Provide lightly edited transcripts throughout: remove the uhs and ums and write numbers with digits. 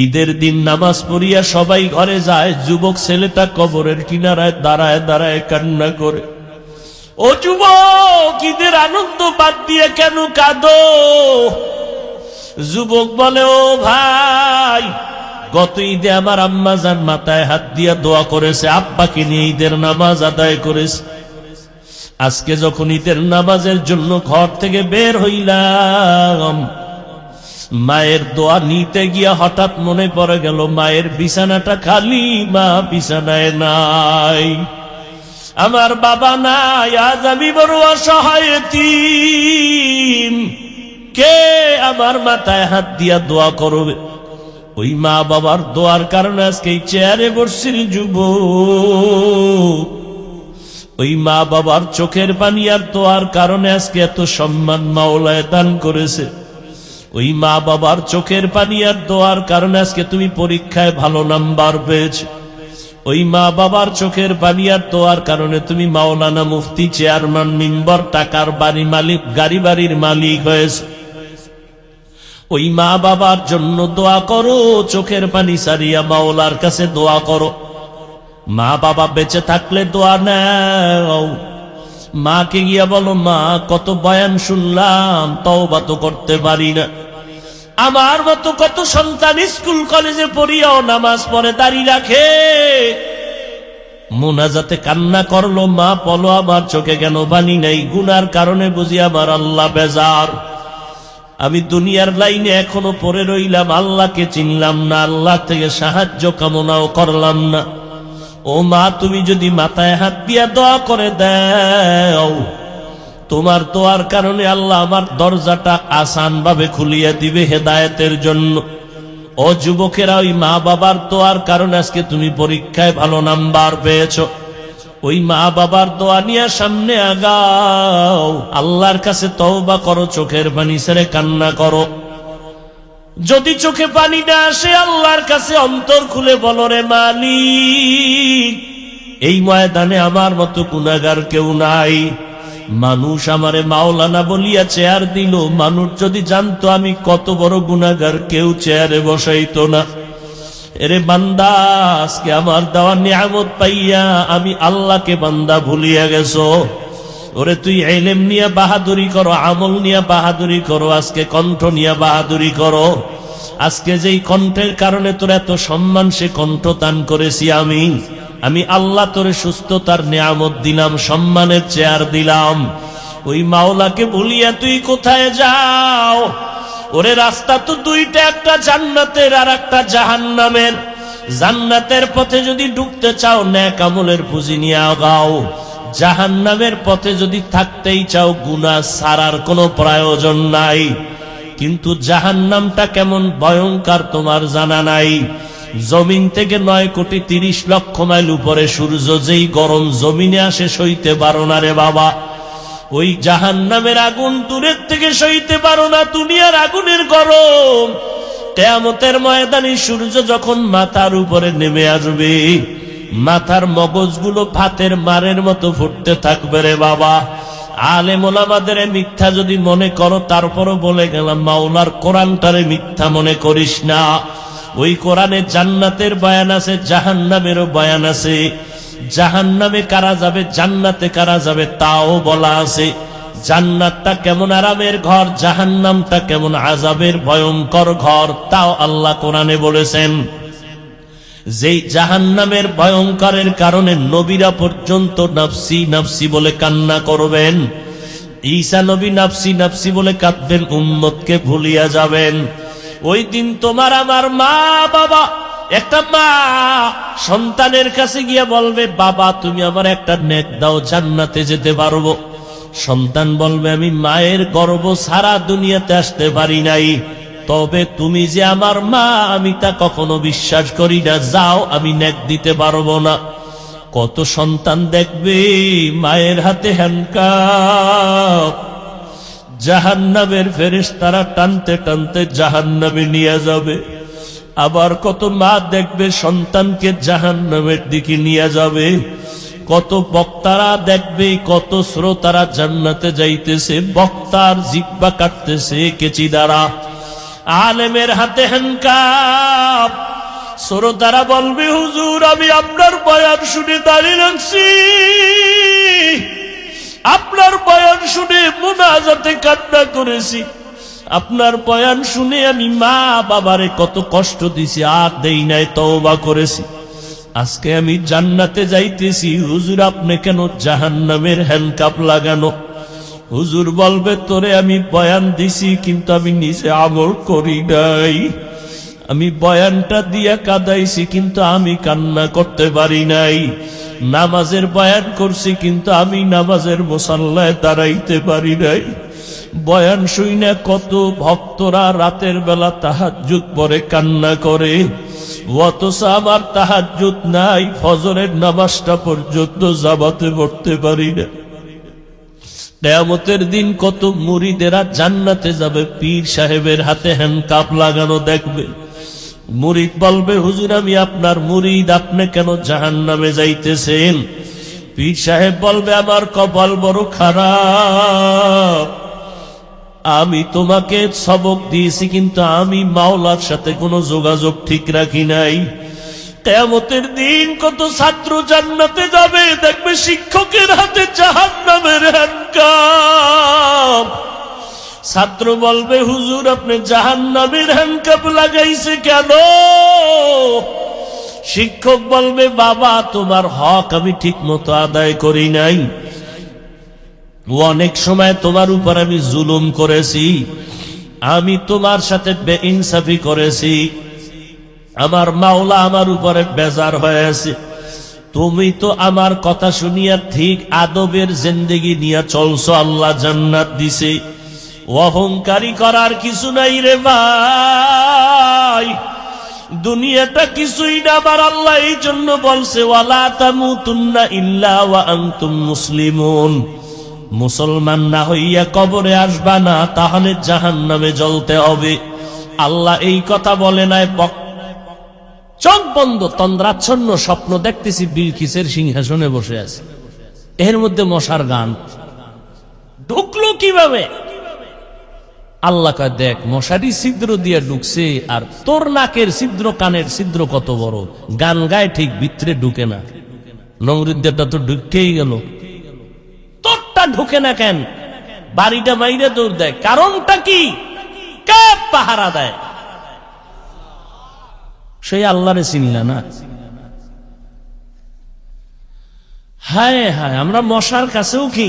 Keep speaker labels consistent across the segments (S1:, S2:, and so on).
S1: ঈদের দিন নামাজ পড়িয়া সবাই ঘরে যায়, যুবক ছেলেটা কবরের কিনারায় দাঁড়ায় দাঁড়ায় কান্না করে। ও যুবক, ঈদের আনন্দ বাদ দিয়ে কেন কাঁদো? যুবক বলে, ও ভাই, গত ঈদে আমার আম্মা জান মাথায় হাত দিয়া দোয়া করেছে, আব্বাকে নিয়ে ঈদের নামাজ আদায় করেছে। আজকে যখন ঈদের নামাজের জন্য ঘর থেকে বের হইলাম, মায়ের দোয়া নিতে গিয়া হঠাৎ মনে পড়ে গেল মায়ের বিছানাটা খালি, মা বিছানায় নাই, আমার বাবা নাই, আজ আমি বড় অসহায় এতিম, কে আমার মাথায় হাত দিয়া দোয়া করবে? ওই মা বাবার দোয়ার কারণে আজকে এই চেয়ারে বসছিল যুবক। ওই মা বাবার চোখের পানি আর দোয়ার কারণে আজকে এত সম্মান মাওলায় দান করেছে। ওই মা বাবার চোখের পানি আর দোয়ার কারণে আজকে তুমি পরীক্ষায় ভালো নাম্বার পেয়েছ। ওই মা বাবার চোখের পানি আর দোয়ার কারণে তুমি মাওলানা, মুফতি, চেয়ারম্যান, মিম্বর, টাকার বাড়ি মালিক, গাড়ি বাড়ির মালিক হয়েছে। ওই মা বাবার জন্য দোয়া করো, চোখের পানি সারিয়া মাওলার কাছে দোয়া করো। মা বাবা বেঁচে থাকলে দোয়া নাও। মাকে গিয়া বলো, মা কত বয়ান শুনলাম, তওবা তো করতে পারি না। আমার মতো কত সন্তান স্কুল কলেজে পড়িয়াও নামাজ পড়ে, দাড়ি রাখে, মুনাজাতে কান্না করলো, মা বলো আমার চোখে কেন পানি নাই? গুনার কারণে বুঝি আমার আল্লাহ বেজার। আমি দুনিয়ার লাইনে এখনো পড়ে রইলাম, আল্লাহকে চিনলাম না, আল্লাহ থেকে সাহায্য কামনাও করলাম না। ও মা, তুমি যদি মাথায় হাত দিয়া দোয়া করে দাও, তোমার দোয়ার কারণে আল্লাহ আমার দরজাটা আসান ভাবে খুলিয়া দিবে হেদায়েতের জন্য। ও যুবকেরা, ওই মা বাবার দোয়ার কারণে আজকে তুমি পরীক্ষায় ভালো নাম্বার পেয়েছ। ওই মা বাবার দোয়া নিয়ে সামনে আগাও, আল্লাহর কাছে তওবা করো, চোখের পানি ছেড়ে কান্না করো। যদি চোখে পানি না আসে, আল্লাহর কাছে অন্তর খুলে বলো, রে মালিক, এই ময়দানে আমার মতো গুনাহগার কেউ নাই। মানুষ আমারে মাওলানা বলিয়া চেয়ার দিল, মানুষ যদি জানতো আমি কত বড় গুনাহগার, কেউ চেয়ারে বসাইতো না। এরে বান্দা, আজকে আমার দেওয়া নিয়ামত পাইয়া আমি আল্লাহকে বান্দা ভুলিয়া গেছো। ওরে তুই ইলম নিয়ে বাহাদুরি করো, আমল নিয়ে বাহাদুরি করো, আজকে কণ্ঠ নিয়ে বাহাদুরি করো। আজকে যেই কণ্ঠের কারণে তোর এত সম্মান, সে কণ্ঠ দান করেছি আমি আল্লাহ তোরে সুস্থতার নিয়ামত দিলাম, সম্মানের চেয়ার দিলাম। ওই মাওলাকে ভুলিয়া তুই কোথায় যাও? ওরে রাস্তা তো দুইটা, একটা জান্নাতের আর একটা জাহান্নামের। জান্নাতের পথে যদি ঢুকতে চাও, নেক আমলের পুঁজি নিয়ে আগাও। জাহান্নামের পথে যদি থাকতেই চাও, গুনাহ ছাড়ার কোনো প্রয়োজন নাই। কিন্তু জাহান্নামটা কেমন ভয়ঙ্কর তোমার জানা নাই। জমিন থেকে 9,30,00,000 মাইল উপরে সূর্য, যেই গরম জমিনে আসে সইতে পারো না রে বাবা। ওই জাহান্নামের আগুন দূরের থেকে সইতে পারো না, দুনিয়ার আগুনের গরম। কিয়ামতের ময়দানে সূর্য যখন মাথার উপরে নেমে আসবে, মাথার মগজগুলো ভাতের মারের মতো ফুটতে থাকবে রে বাবা। আলেম ওলামাদের মিথ্যা যদি মনে করো, তারপরও বলে গেলাম, মাওলার কোরআনটারে মিথ্যা মনে করিস না। ওই কোরআনে জান্নাতের বয়ান আছে, জাহান্নামেরও বয়ান আছে। জাহান্নামে কারা যাবে, জান্নাতে কারা যাবে, তাও বলা আছে। জান্নাতটা কেমন আরামের ঘর, জাহান্নামটা কেমন আযাবের ভয়ঙ্কর ঘর, তাও আল্লাহ কোরআনে বলেছেন। যেই জাহান্নামের ভয়ঙ্করের কারণে নবীরা পর্যন্ত নাফসি নাফসি বলে কান্না করবেন। ঈসা নবী নাফসি নাফসি বলে কাঁদবেন, উম্মতকে ভুলিয়া যাবেন। ওই দিন তোমার আমার মা বাবা, একটা মা সন্তানের কাছে গিয়া বলবে, বাবা তুমি আমার একটা নেক দাও, জান্নাতে যেতে পারবো। সন্তান বলবে, আমি মায়ের গর্ভ সারা দুনিয়াতে আসতে পারি নাই, তবে তুমি যে আমার মা আমি তা কখনো বিশ্বাস করি না, যাও আমি নেক দিতে পারবো না। কত সন্তান দেখবে মায়ের হাতে হ্যান্ডকাপ, জাহান্নামের ফেরেশতারা টানতে টানতে জাহান্নামে নিয়ে যাবে। আবার কত মা দেখবে সন্তানকে জাহান্নামের দিকে নিয়ে যাবে। কত বক্তারা দেখবে, কত শ্রোতারা জান্নাতে যাইতেছে, বক্তার জিহ্বা কাটতেছে কেচি দ্বারা। আলেমের হাতে হ্যান্ডকাপ, শ্রোতারা বলবে হুজুর আমি আপনার বয়ান শুনে দাঁড়িয়ে রাখছি, আপনার বয়ান শুনে মুনাজাতে কান্না করেছি, আপনার বয়ান শুনে আমি মা বাবারে কত কষ্ট দিছি আর দেই নাই, তওবা করেছি, আজকে আমি জান্নাতে যাইতেছি, হুজুর আপনি কেন জাহান্নামের হ্যান্ডকাপ লাগানো? হুজুর বলবে তোরে আমি বয়ান দিছি কিন্তু আমি নিজে আমল করি নাই, আমি বয়ানটা দিয়া কাঁদাইছি কিন্তু আমি কান্না করতে পারি নাই, নামাজের বয়ান করছি কিন্তু আমি নামাজের মুসাল্লায় দাঁড়াইতে পারি নাই। বয়ান শুইনা কত ভক্তরা রাতের বেলা তাহাজ্জুদ পড়ে কান্না করে, অথচ আমার তাহাজ্জুদ নাই, ফজরের নামাজটা পর্যন্ত জামাতে পড়তে পারি না। কিয়ামতের দিন কত মুরিদেরা জান্নাতে যাবে, পীর সাহেবের হাতে হ্যান্ডকাপ লাগানো দেখবে, মুরিদ বলবে হুজুর আমি আপনার মুরিদ, আপনি কেন জাহান্নামে যাইতেছেন? পীর সাহেব বলবে আমার কপাল বড় খারাপ, আমি তোমাকে সবক দিয়েছি কিন্তু আমি মাওলার সাথে কোনো যোগাযোগ ঠিক রাখি নাই। কিয়ামতের দিন কত ছাত্র জান্নাতে যাবে, দেখবে শিক্ষকের হাতে জাহান্নামের হ্যান্ডকাপ। ছাত্র বলবে হুজুর আপনি জাহান্নামের হ্যান্ডকাপ লাগাইছে কেন? শিক্ষক বলবে বাবা তোমার হক আমি ঠিক মতো আদায় করি নাই, অনেক সময় তোমার উপর আমি জুলুম করেছি, আমি তোমার সাথে বেইনসাফি করেছি, আমার মাওলা আমার উপরে বেজার হয়েছে, তুমি তো আমার কথা শুনিয়া ঠিক আদবের জিন্দেগি নিয়ে চলছো, আল্লাহ জান্নাত দিছে, অহংকারী করার কিছু নাই রে ভাই, দুনিয়াটা কিছুই না, আমার আল্লাহ এই জন্য বলছে ওয়ালা তামুতুন্না ইল্লা ওয়া আনতুম মুসলিমুন, মুসলমান না হইয়া কবরে আসবা না, তাহলে জাহান্নামে জ্বলতে হবে। আল্লাহ এই কথা বলে নাই, চোখ বন্ধ তন্দ্রাচ্ছন্ন স্বপ্ন দেখতেছি বিলকিসের সিংহাসনে বসে আছে, এর মধ্যে মশার গান ঢুকলো কিভাবে? আল্লাহ কয় দেখ মশারি ছিদ্র দিয়ে ঢুকছে, আর তোর নাকের ছিদ্র কানের ছিদ্র কত বড়, গান গায় ঠিক ভিতরে ঢুকে না, নমরুদ্দেরটা তো ঢুকেই গেল, তোরটা ঢুকে না কেন? বাড়িটা মাইরে দৌড় দেয়, কারণটা কি? কে পাহারা দেয়? সেই আল্লাহরে চিনলা না। হায় হায় আমরা মশার কাছেও কি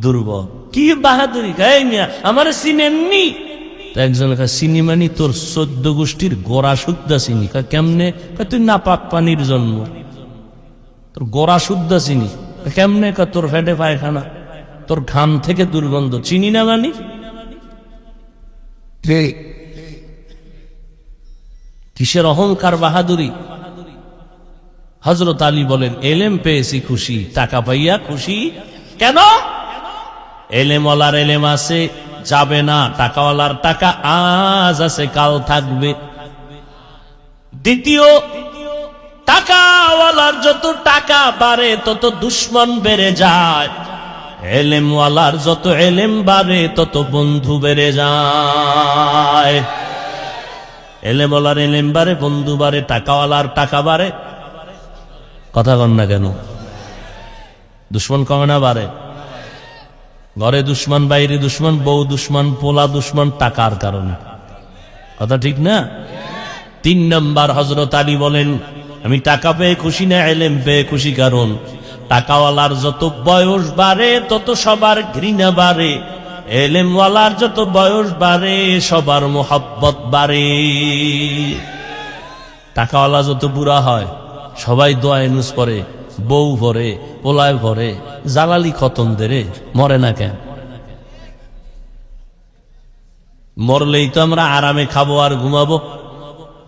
S1: দুর্বল, কি বাহাদুরি, আমার চিনেননি? একজন চিনি মানি তোর 14 গোষ্ঠীর গোড়া শুদ্ধা চিনি। কেমনে? তুই নাপাক পানির জন্ম, তোর গোড়া শুদ্ধা চিনি কেমনে? তোর ফেটে পায়খানা, তোর ঘাম থেকে দুর্গন্ধ, চিনি না মানি? কিসের অহংকার বাহাদুরি? হযরত আলী বলেন এলেম পেয়েছি খুশি, টাকা পাইয়া খুশি কেন? এলেমওয়ালার এলেম আছে যাবে না, টাকাওয়ালার টাকা আজ আছে কাল থাকবে। দ্বিতীয়, টাকাওয়ালার যত টাকা বাড়ে তত দুশ্মন বেড়ে যায়, এলেমওয়ালার যত এলেম বাড়ে তত বন্ধু বেড়ে যায়। এলেমওয়ালার এলেম বাড়ে, বন্ধু বাড়ে, টাকাওয়ালার টাকা বাড়ে। কথা কন না কেন? দুশ্মন কমে না বাড়ে? ঘরে দুশ্মন, বাইরে দুশ্মন, বউ দুশ্মন, পোলা দুশ্মন, টাকার কারণে। কথা ঠিক না? 3 নাম্বার হযরত আলী বলেন আমি টাকা পেয়ে খুশি না, এলেম পেয়ে খুশি। কারণ টাকাওয়ালার যত বয়স বাড়ে তত সবার ঘৃণা বাড়ে, এলেমওয়ালার যত বয়স বাড়ে সবার মোহাব্বত বাড়ে। টাকাওয়ালা যত বুড়া হয় সবাই দোয়া নুস পড়ে, বউ ভরে, পোলায় ভরে, জালালি খতম দেরে, মরে না কেন? মরলেই তো আমরা আরামে খাবো আর ঘুমাবো।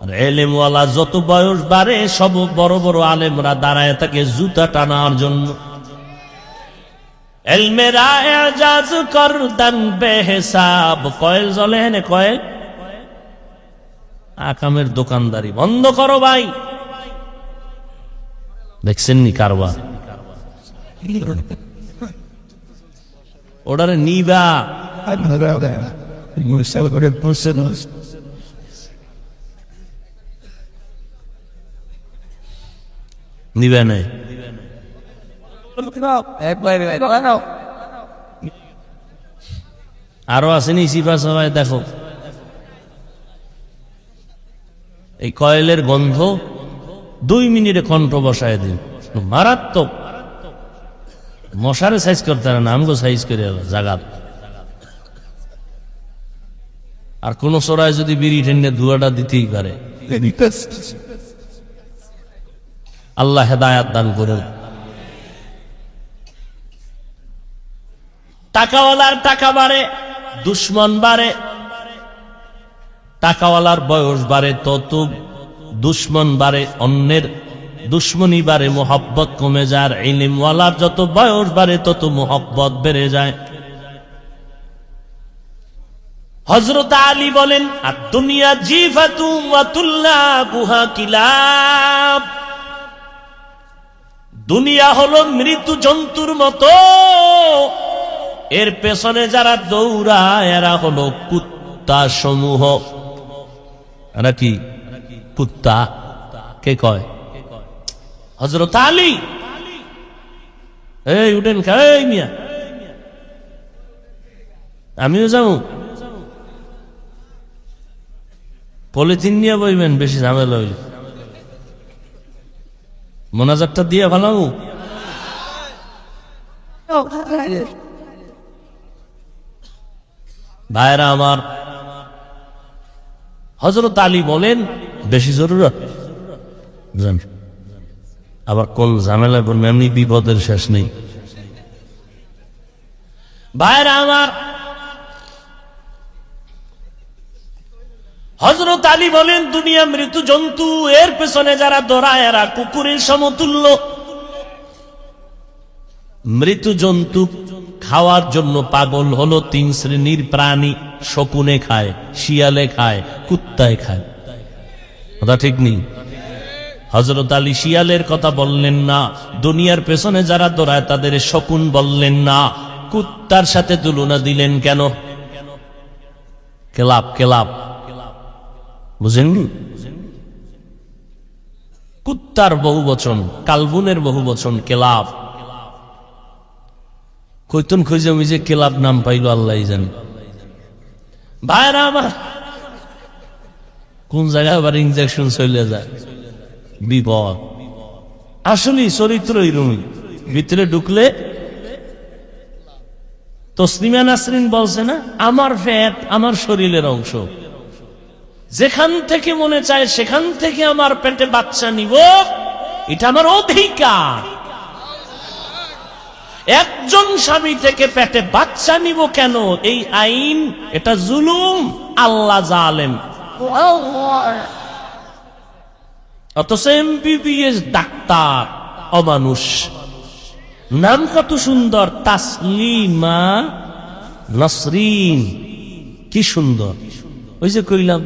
S1: আর এলেমওয়ালা যত বয়স বাড়ে সব বড় বড় আলেমরা দাঁড়ায় থাকে জুতা টানার জন্য। এলমেরা এজাজ করদান বেহিসাব। কয়েল জ্বলে হেনে কয়েল, আকামের দোকানদারি বন্ধ করো ভাই। দেখছেন নি কারবার? ওটারে নিবা নিবে নাই আরো আসেনি সিফা সবাই দেখো এই কয়েলের গন্ধ 2 মিনিটে কণ্ঠ বসায় দিন মারাত্মক মশারে সাইজ করতে পারে না আমগো সাইজ করে জাগাত আর কোন সরায় যদি বিড়ি টেনে ধুয়াটা দিতেই পারে আল্লাহ হেদায়াত দান করেন টাকাওয়ালার টাকা বাড়ে দুশ্মন বাড়ে টাকাওয়ালার বয়স বাড়ে তত দুশ্মন বাড়ে অন্যের দুশ্মনী বাড়ে মোহাব্বত কমে যায় আর ইলমওয়ালার যত বয়স বাড়ে তত মোহাব্বত বেড়ে যায় হযরত আলী বলেন আর দুনিয়া জিফাতু ওয়া তুল্লাবুহা কিলাব দুনিয়া হলো মৃত্যু জন্তুর মতো এর পেছনে যারা দৌড়ায় এরা হলো কুত্তা সমূহ এরা কি কুত্তা কে কয় হযরত আলী এই উঠেন এই মিয়া আমিও যাবো পলিথিন নিয়ে বইবেন বেশি ঝামেলা হইল মোনাজাতটা দিয়ে ভালো ভাইরা আমার হযরত আলী বলেন বেশি জরুরত আবার কোন ঝামেলায় পড়বে এমনি বিপদের শেষ নেই ভাইরা আমার হযরত আলী বলেন দুনিয়া মৃত্যু জন্তু এর পেছনে যারা দৌড়ায় এরা কুকুরের সমতুল্য মৃত্যু জন্তু খাওয়ার জন্য পাগল হলো 3 শ্রেণীর প্রাণী শকুনে খায় শিয়ালে খায় কুত্তায় খায় কথা ঠিক নেই হযরত আলী শিয়ালের কথা বললেন না দুনিয়ার পেছনে যারা দৌড়ায় তাদের শকুন বললেন না কুত্তার সাথে তুলনা দিলেন কেন কেলাব কেলাব বুঝেননি কুত্তার বহুবচন কালবুনের বহুবচন কেলাব কইতন খুঁজে মিজে কেলাব নাম পাইল আল্লাহ জানে ভাইরা আমার কোন জায়গায় আবার ইনজেকশন চলে যায় বিপদ আসলে চরিত্র এরকমই ভিতরে ঢুকলে তসলিমা নাসরিন বলছে না আমার ফ্যাট আমার শরীরের অংশ যেখান থেকে মনে চায় সেখান থেকে আমার পেটে বাচ্চা নিব এটা আমার অধিকার একজন স্বামী থেকে পেটে বাচ্চা নিব কেন এই আইন এটা জুলুম আল্লাহ জালেম অথচ এমবিবিএস ডাক্তার অমানুষ নাম কত সুন্দর তাসলিমা নাসরিন কি সুন্দর ওই যে কইলাম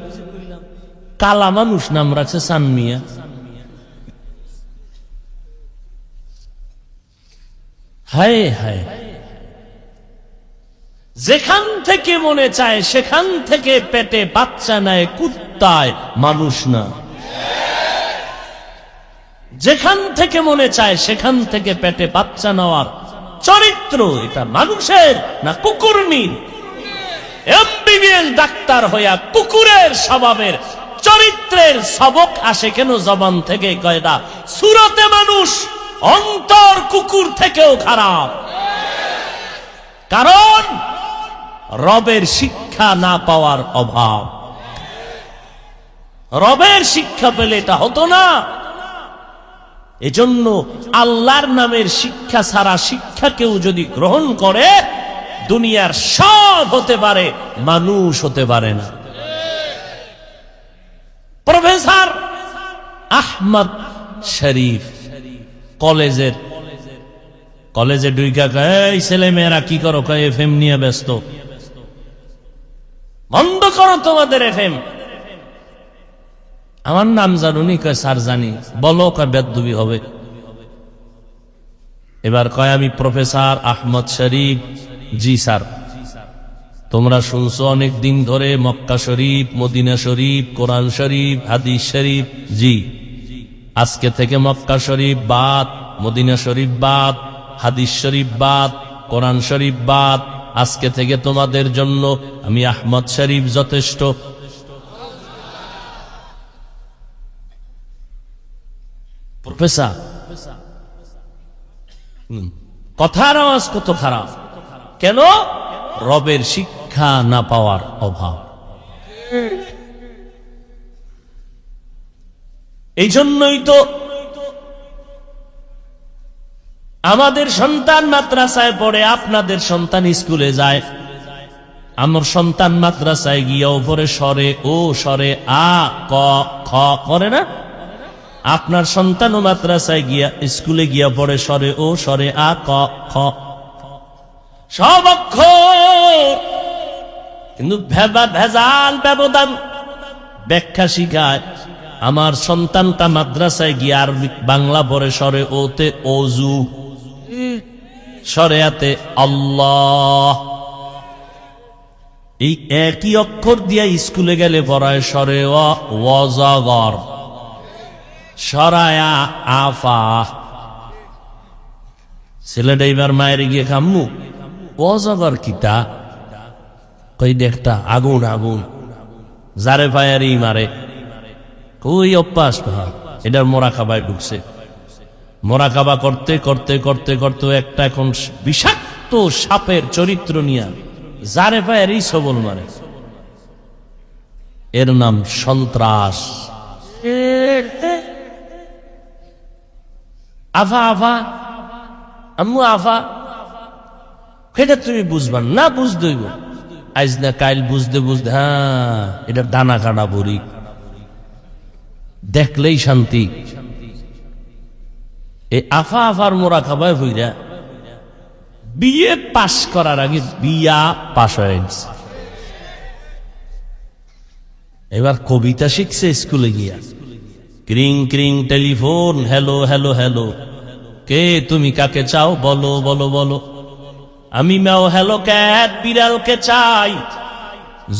S1: কালা মানুষ নাম রাখছে সানমিয়া হায় হায় যেখান থেকে মনে চায় সেখান থেকে পেটে বাচ্চা নেয় কুত্তায় মানুষ না যেখান থেকে মনে চায় সেখান থেকে পেটে বাচ্চা নেওয়ার চরিত্র এটা মানুষের না কুকুরনির এমবিবিএস ডাক্তার হইয়া কুকুরের স্বভাবের চরিত্রের সবক আসে কেন জবান থেকে কয়টা সুরতে মানুষ অন্তর কুকুর থেকেও খারাপ কারণ রবের শিক্ষা না পাওয়ার অভাব রবের শিক্ষা পেলে এটা হতো না এজন্য আল্লাহর নামের শিক্ষা ছাড়া শিক্ষা কেউ যদি গ্রহণ করে দুনিয়ার সব হতে পারে মানুষ হতে পারে না প্রফেসর আহমদ শরীফ কলেজে ঢুইকা এই ছেলে মেয়েরা কি করো এফএম নিয়ে ব্যস্ত বন্ধ করো তোমাদের এফএম আমার নাম জানুনি কয় স্যার জানি বলো কয় বেদবি হবে এবার কয় আমি প্রফেসর আহমদ শরীফ জি স্যার তোমরা শুনছো অনেক দিন ধরে মক্কা শরীফ মদিনা শরীফ কোরআন শরীফ হাদিস শরীফ জি আজকে থেকে মক্কা শরীফ বাদ, মদিনা শরীফ বাদ, হাদিস শরীফ বাদ, কোরআন শরীফ বাদ। আজকে থেকে তোমাদের জন্য আমি আহমদ শরীফ যথেষ্ট। প্রফেসর, কথার আওয়াজ কত খারাপ, কেন? রবের শিক্ষা না পাওয়ার অভাব। এই জন্যই তো আমাদের সন্তান মাদ্রাসায় পড়ে, আপনাদের সন্তান স্কুলে যায়। আমার সন্তান মাদ্রাসায় গিয়া উপরে সরে ও সরে আ ক খ করে না? আপনার সন্তানও মাদ্রাসায় গিয়া স্কুলে গিয়া পড়ে সরে ও সরে আ ক খ, সব অক্ষর, কিন্তু ভেজাল ব্যবধান ব্যাখ্যা শিখায়। আমার সন্তানটা মাদ্রাসায় গিয়ে আরবি বাংলা পড়ে সরে ওতে অজু, সরেয়াতে আল্লাহ। এই একই অক্ষর দিয়া স্কুলে গেলে পড়ায় সরে ওয়াজাগর, সরায়া আফা। ছেলেটা এবার মায়ের গিয়ে খাম্মু ওয়াজাগর কিতা, কই একটা আগুন আগুন, যারে ফায়ারি মারে। ওই অভ্যাস এটার মোরাকাবায় ঢুকছে। মোরাকাবা করতে করতে করতে করতে একটা এখন বিষাক্ত সাপের চরিত্র নিয়ে যারে ফায়ারি সবল মারে। এর নাম সন্ত্রাস। আফা আফা, আম্মু আফা, এটা তুমি বুঝবা না, বুঝতেইব আজ না কাইল, বুঝতে বুঝতে হ্যাঁ এটা দানা কাটা বড়ি, দেখলেই শান্তি। এই আফা আফার মোরা খাবায় হইরা বিয়ে পাশ করার আগে বিয়া পাশ হয়ে গেছে। এবার কবিতা শিখছে স্কুলে গিয়া, ক্রিং ক্রিং টেলিফোন, হ্যালো হ্যালো হ্যালো, কে তুমি কাকে চাও বলো বলো বলো, আমি ম্যাও হ্যালো ক্যাট, বিড়ালকে চাই,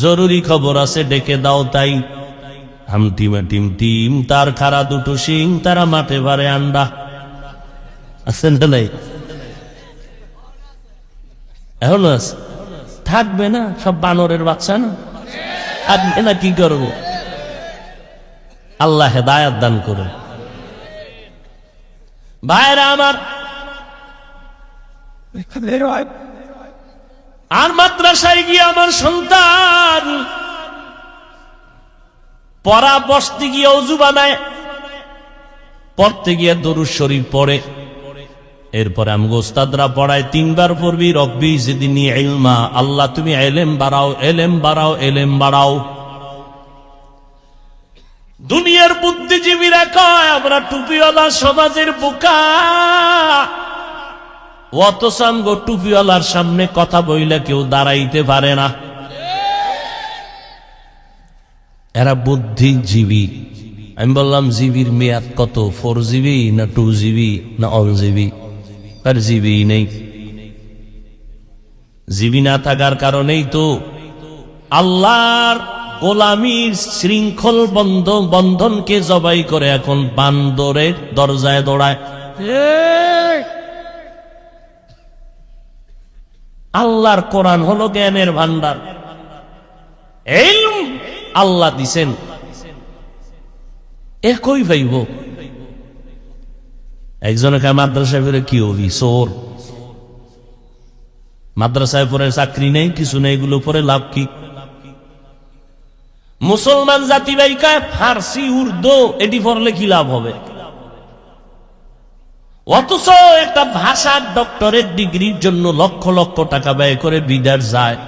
S1: জরুরি খবর আছে ডেকে দাও তাই। হামটিমা টিম টিম, তার খাড়া দুটো শিং, তারা মাঠে ভারে আন্ডা। আছেন নাই? এখন থাকবে না, সব বানরের বাচ্চা না, থাকবে না, কি করবো? আল্লাহ হেদায়াত দান করুন। ভাইরা আমার, আর মাদ্রাসায় গিয়ে আমার সন্তান পড়া বসতে গিয়ে অজু বানায়, পড়তে গিয়ে দরুদ শরীফ পড়ে। এরপরে আমগো ওস্তাদরা পড়ায় 3 বার পড়বি রব্বি জিদনি ইলমা, আল্লাহ তুমি এলেম বাড়াও, এলেম বাড়াও, এলেম বাড়াও। দুনিয়ার বুদ্ধিজীবীরা কয় আমরা টুপিওয়ালা সমাজের বোকা, অথচ আমগো টুপিওয়ালার সামনে কথা বইলে কেউ দাঁড়াইতে পারে না। এরা বুদ্ধিজীবী। আমি বললাম জিবির মেয়াদ কত, 4 GB না 2 GB না অল জিবি? আর জিবি নেই। জিবি না থাকার কারণেই তো আল্লাহর গোলামীর শৃঙ্খল বন্ধনকে জবাই করে এখন বান্দরের দরজায় দৌড়ায়। আল্লাহর কোরআন হলো জ্ঞানের ভান্ডার, ইলম আল্লাহ দিছেন, একই ভাইব। একজনে খায় মাদ্রাসায় পড়ে কি হবি, চোর। মাদ্রাসায় পড়ে চাকরি নেই, কিছু নেই, এগুলো পরে লাভ কি? মুসলমান জাতি ভাই কয় ফার্সি উর্দু এটি পড়লে কি লাভ হবে? অথচ একটা ভাষার ডক্টরেট ডিগ্রির জন্য লক্ষ লক্ষ টাকা ব্যয় করে বিদেশ যায়।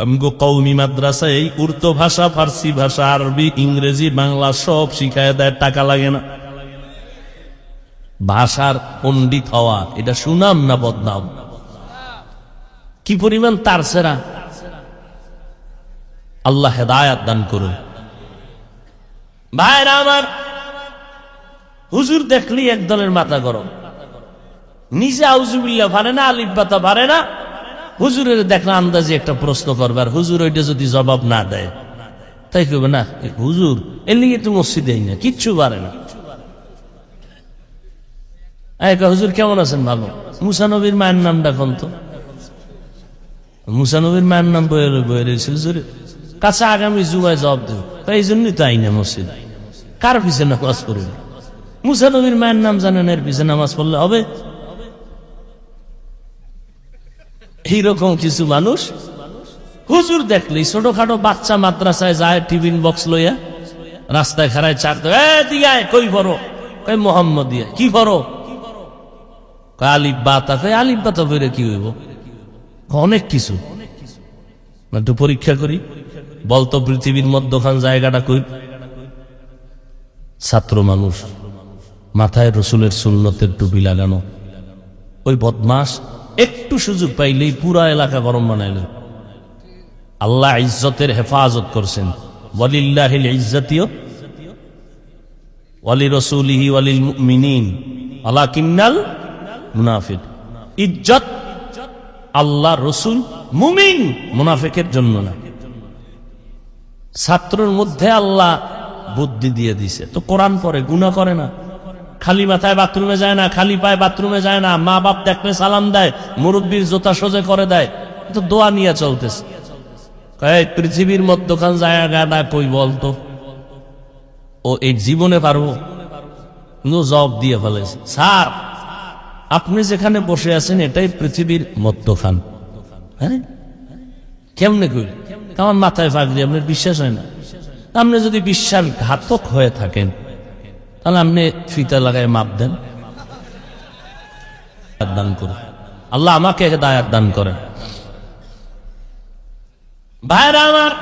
S1: আমগো কওমি মাদ্রাসায় এই উর্দু ভাষা, ফার্সি ভাষা, আরবি, ইংরেজি, বাংলা সব শিখায় দেয়, টাকা লাগে না। ভাষার পণ্ডিত হওয়া এটা সুনাম না বদনাম? কি পরিমাণ তার সেরা! আল্লাহ হেদায়াত দান করুন। ভাইরা আমার, হুজুর দেখলি একদলের মাথা গরম, নিজে আউযুবিল্লাহ পারে না, আলিফ বাতা পারে না, হুজুরের দেখলে আন্দাজে একটা প্রশ্ন করবার, হুজুর ওইটা যদি জবাব না দেয় তাই কবে না হুজুর এর লিগে তো মসজিদে না, কিচ্ছু পারে না। হুজুর কেমন আছেন? ভালো। মুসা নবীর মায়ের নামটা কোন? তো মুসা নবীর মায়ের নাম বয়ে রয়েছে হুজুর কাছে, আগামী জুমায় জবাব দেব। এই জন্যই তো আইনা মসজিদ, কার পিছনে নামাজ পড়বে? মুসা নবীর মায়ের নাম জানেন, এর পিছনে নামাজ পড়লে হবে? এইরকম কিছু মানুষ হুজুর দেখলে ছোটখাটো বাচ্চা মাদ্রাসায় যায় টিফিন বক্স লইয়া, রাস্তায় খাড়ায় চার দিয়ায় কই পড়ো, কই মোহাম্মদ দিয়া কি পড়ো, আলিফ বা তা, আলিফ বা তা পড়ে কি হইব? অনেক কিছু। একটু পরীক্ষা করি, বলতো পৃথিবীর মধ্যখান জায়গাটা কই? ছাত্র মানুষ, মাথায় রসুলের সুন্নতের টুপি লাগানো, ওই বদমাস একটু সুযোগ পাইলেই পুরা এলাকা গরম বানাইল। আল্লাহ ইজ্জতের হেফাজত করছেন, ওয়ালিল্লাহিল ইজ্জাতিও ওয়ালি রাসূলিহি ওয়ালিল মুমিনিন ওয়ালাকিন্নাল মুনাফিক। ইজ্জত আল্লাহ, রসুল, মুমিন, মুনাফিকের জন্য না। ছাত্রের মধ্যে আল্লাহ বুদ্ধি দিয়ে দিছে, তো কোরআন পড়ে, গুনাহ করে না, খালি মাথায় বাথরুমে যায় না, খালি পায়ে বাথরুমে যায় না, মা বাপ দেখলে সালাম দেয়, মুরব্বীর জোতা সোজা করে দেয়, তো দোয়া নিয়ে চলতেছে। পৃথিবীর মধ্যখান জায়গাটা কই বলতো? ও এই জীবনে পারবো? জবাব দিয়ে ফেলেছে, স্যার আপনি যেখানে বসে আছেন এটাই পৃথিবীর মধ্যখান। হ্যাঁ কেমনে কই? আমার মাথায় ফাঁক দিয়ে আপনার বিশ্বাস হয় না? আপনি যদি বিশ্বাসঘাতক হয়ে থাকেন তাহলে আপনি ফিতা লাগায় মাপ দেন, দান করে। আল্লাহ আমাকে হিদায়াত দান করেন। ভাইরা আমার,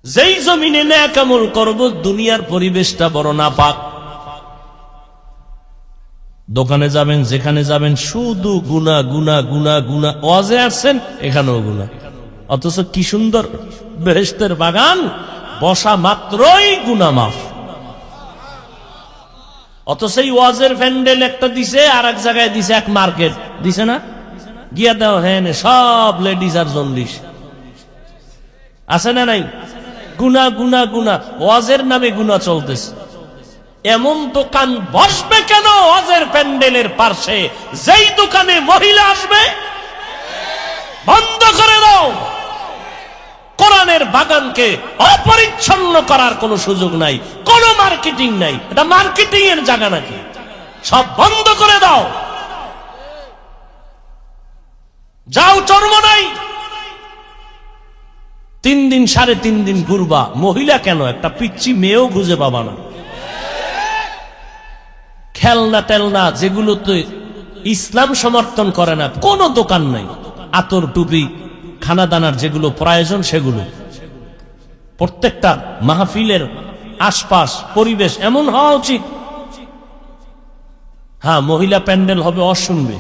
S1: যেই জমিনে নেক আমল করব, দুনিয়ার পরিবেশটা বড় নাপাক। দোকানে যাবেন, যেখানে যাবেন, শুধু গুনাহ গুনাহ গুনাহ গুনাহ। ওয়াজে আসছেন, এখানেও গুনাহ, অথচ কি সুন্দর বেহেশতের বাগান, বসা মাত্রই গুনাহ মাফ। অথচ এই ওয়াজের প্যান্ডেল একটা দিছে, আর এক জায়গায় দিছে এক মার্কেট দিছে না, গিয়া দাও হ্যাঁ সব লেডিস আর জন্ডিস আছে না নাই? গুনাহ গুনাহ গুনাহ, ওয়াজের নামে গুনাহ চলতেছে। এমন দোকান বসবে কেন ওয়াজের প্যান্ডেলের পাশে? যেই দোকানে মহিলা আসবে বন্ধ করে দাও। কোরআনের বাগানকে অপরিচ্ছন্ন করার কোনো সুযোগ নাই, কোনো মার্কেটিং নাই। এটা মার্কেটিং এর জায়গা নাকি? সব বন্ধ করে দাও। যাও চরমনাই, 3 দিন 3.5 দিন ঘুরবা, মহিলা কেন একটা পিচ্ছি মেয়েও খুঁজে পাবা না। খেলনা টেলনা যেগুলোতে ইসলাম সমর্থন করে না কোনো দোকান নাই। আতর টুপি খানা দানার যেগুলো প্রয়োজন সেগুলো। প্রত্যেকটা মাহফিলের আশপাশ পরিবেশ এমন হওয়া উচিত। হ্যাঁ, মহিলা প্যান্ডেল হবে, অশুনবে।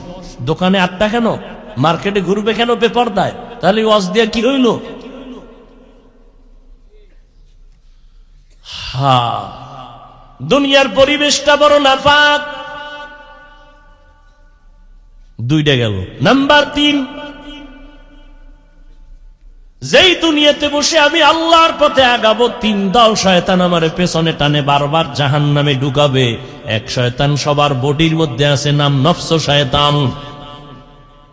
S1: দোকানে আটটা কেন, মার্কেটে ঘুরবে কেন বেপরদায়? তাহলে ওয়াজ দিয়া কি হইল? হ্যাঁ, দুনিয়ার পরিবেশটা বড় নাপাক। 2টা গেল। নাম্বার 3, যেই দুনিয়াতে বসে আমি আল্লাহর পথে আগাবো, 3 দল শয়তান আমারে পেছনে টানে বারবার জাহান্নামে ঢুকাবে। এক শয়তান সবার বডির মধ্যে আছে, নাম নফস শয়তান।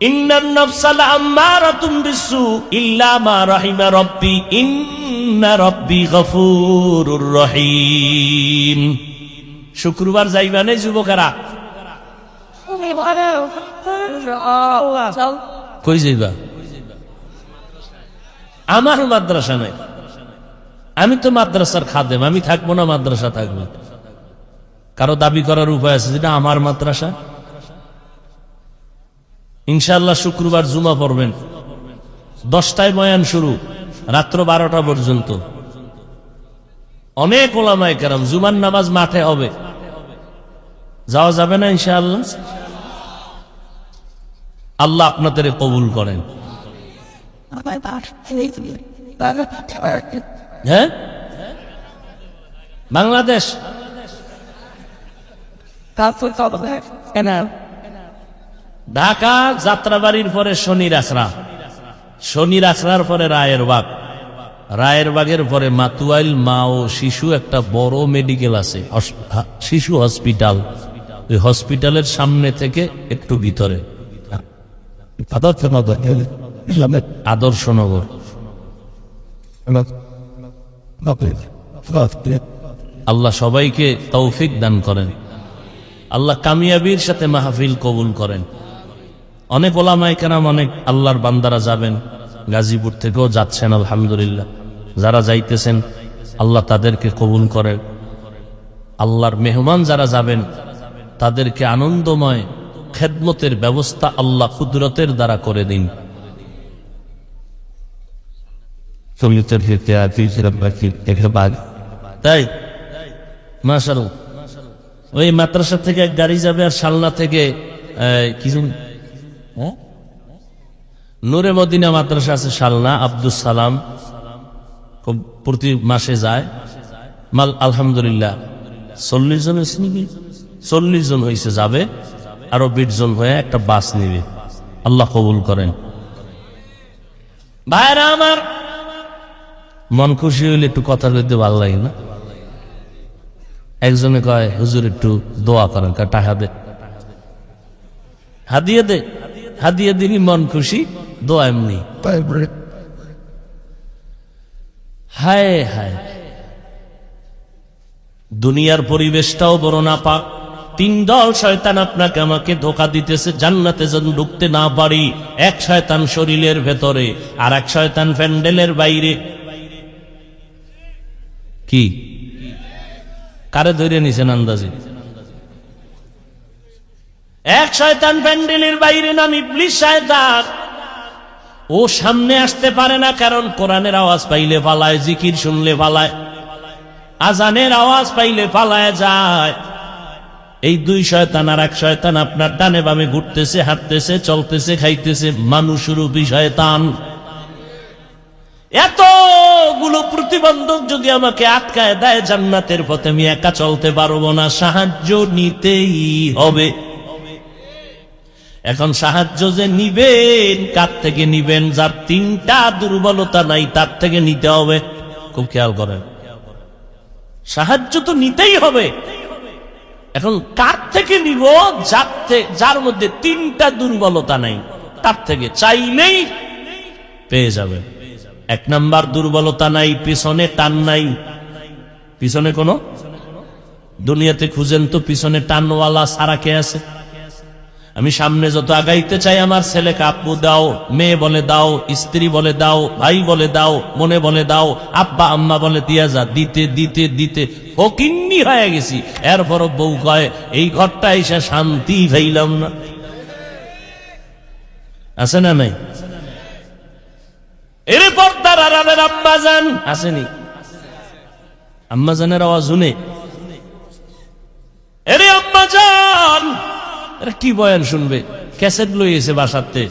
S1: ইন্নান নাফসা লাআম্মারাতুম বিসসু ইল্লা মা রাহিমা রাব্বি ইন্না রাব্বি গফুরুর রহিম। শুক্রবার যাইবানে যুবকেরা? কই যাইবা? আমার মাদ্রাসা নাই, আমি তো মাদ্রাসার খাদেম, আমি থাকবো না, মাদ্রাসা থাকবো। কারো দাবি করার উপায় আছে যেটা আমার মাদ্রাসা? ইনশাআল্লাহ শুক্রবার জুমা পড়বেন, 10টায় বয়ান শুরু, রাত্র 12টা পর্যন্ত। অনেক ওলামায়ে কেরাম, জুমার নামাজ মাঠে হবে। যাওয়া যাবে না ইনশাআল্লাহ? আল্লাহ আপনাদের কবুল করেন। হ্যাঁ, বাংলাদেশ ঢাকা যাত্রাবাড়ির পরে শনির আখড়া, শনির আখড়ার পরে রায়ের বাগ, রায়ের বাগের পরে মাতুয়াইল মা ও শিশু একটা বড় মেডিকেল আছে, শিশু হসপিটাল। ওই হসপিটালের সামনে থেকে একটু ভিতরে আদর্শনগর। আল্লাহ সবাইকে তৌফিক দান করেন, আল্লাহ কামিয়াবির সাথে মাহফিল কবুল করেন। অনেক ওলামায়ে কেরাম, অনেক আল্লাহর বান্দারা যাবেন, গাজীপুর থেকেও যাচ্ছেন আলহামদুলিল্লাহ। যারা যাইতেছেন আল্লাহ তাদেরকে কবুল করেন। আল্লাহর মেহমান যারা যাবেন তাদেরকে আনন্দময় খেদমতের ব্যবস্থা আল্লাহ কুদরতের দ্বারা করে দিন। তাই মাশাআল্লাহ, ওই মাদ্রাসা থেকে এক গাড়ি যাবে, আর শালনা থেকে কিছু নূরে মদিনা মাদ্রাসা আছে শালনা, আব্দুস সালাম, প্রতি মাসে যায় মাল। আলহামদুলিল্লাহ 40 জন হয়েছে নাকি, 40 জন হয়েছে, যাবে আরো 20 জন হয়ে একটা বাস নিবে। আল্লাহ কবুল করেন। ভাইরা আমার, মন খুশি হইলে একটু কথা বলতে ভালো লাগে না? একজনে কয় হুজুর একটু দোয়া করেন, টাকা দে, হাদিয়ে দে, হাদিয়ে দিবি, মন খুশি, দোয়া এমনি। হায় হায়, দুনিয়ার পরিবেশটাও বড় নাপাক। 3 দল শয়তান আপনাকে আমাকে ধোঁকা দিতেছে, জান্নাতে যেন ঢুকতে না পারি। এক শয়তান শরীরের ভেতরে, আর এক শয়তান প্যান্ডেলের বাইরে। কি কারে ধরে নিছেন আন্দাজে? এক শয়তান প্যান্ডেলের বাইরে, নাম ইবলিস শয়তান। ও সামনে আসতে পারে না, কারণ কোরআনের আওয়াজ পাইলে পালায়, জিকির শুনলে পালায়, আজানের আওয়াজ পাইলে পালায় যায়। এই 2 শয়তান। আর এক শয়তান আপনার ডানে বামে ঘুরতেছে, হাঁটতেছে, চলতেছে, খাইতেছে, মানুষরূপী শয়তান। এতগুলো প্রতিবন্ধক যদি আমাকে আটকায় দেয় জান্নাতের পথে, আমি একা চলতে পারবো না, সাহায্য নিতেই হবে। এখন সাহায্য যে নিবেন, কার থেকে নিবেন? যার 3টা দুর্বলতা নাই তার থেকে নিতে হবে। খুব খেয়াল করেন, সাহায্য তো নিতেই হবে। এখন কার থেকে নিব? যার মধ্যে 3টা দুর্বলতা নাই, তার থেকে চাইলেই পেয়ে যাবে। 1 নাম্বার দুর্বলতা নাই, পিছনে টান নাই। পিছনে কোনো, দুনিয়াতে খুঁজেন তো পিছনে টানওয়ালা সারা কে আছে? আমি সামনে যত আগাইতে চাই, আমার ছেলেকে আব্বু দাও, মেয়ে বলে দাও, স্ত্রী বলে দাও, ভাই বলে দাও, মনে বলে দাও, আব্বা আম্মা বলে দিয়া যা, দিতে দিতে দিতে ফকিন্নি হয়ে গেছি। এরপরও বউ কয় এই ঘরটা এসে শান্তি পাইলাম না। আছে না নাই? এর পর্দার আড়ালের আম্মাজান আসেনি? আম্মাজানের আওয়াজ শুনে, এরে আম্মাজান, কি বয়ান শুনবে? ক্যাসেট লইয়েছে বাসাতে,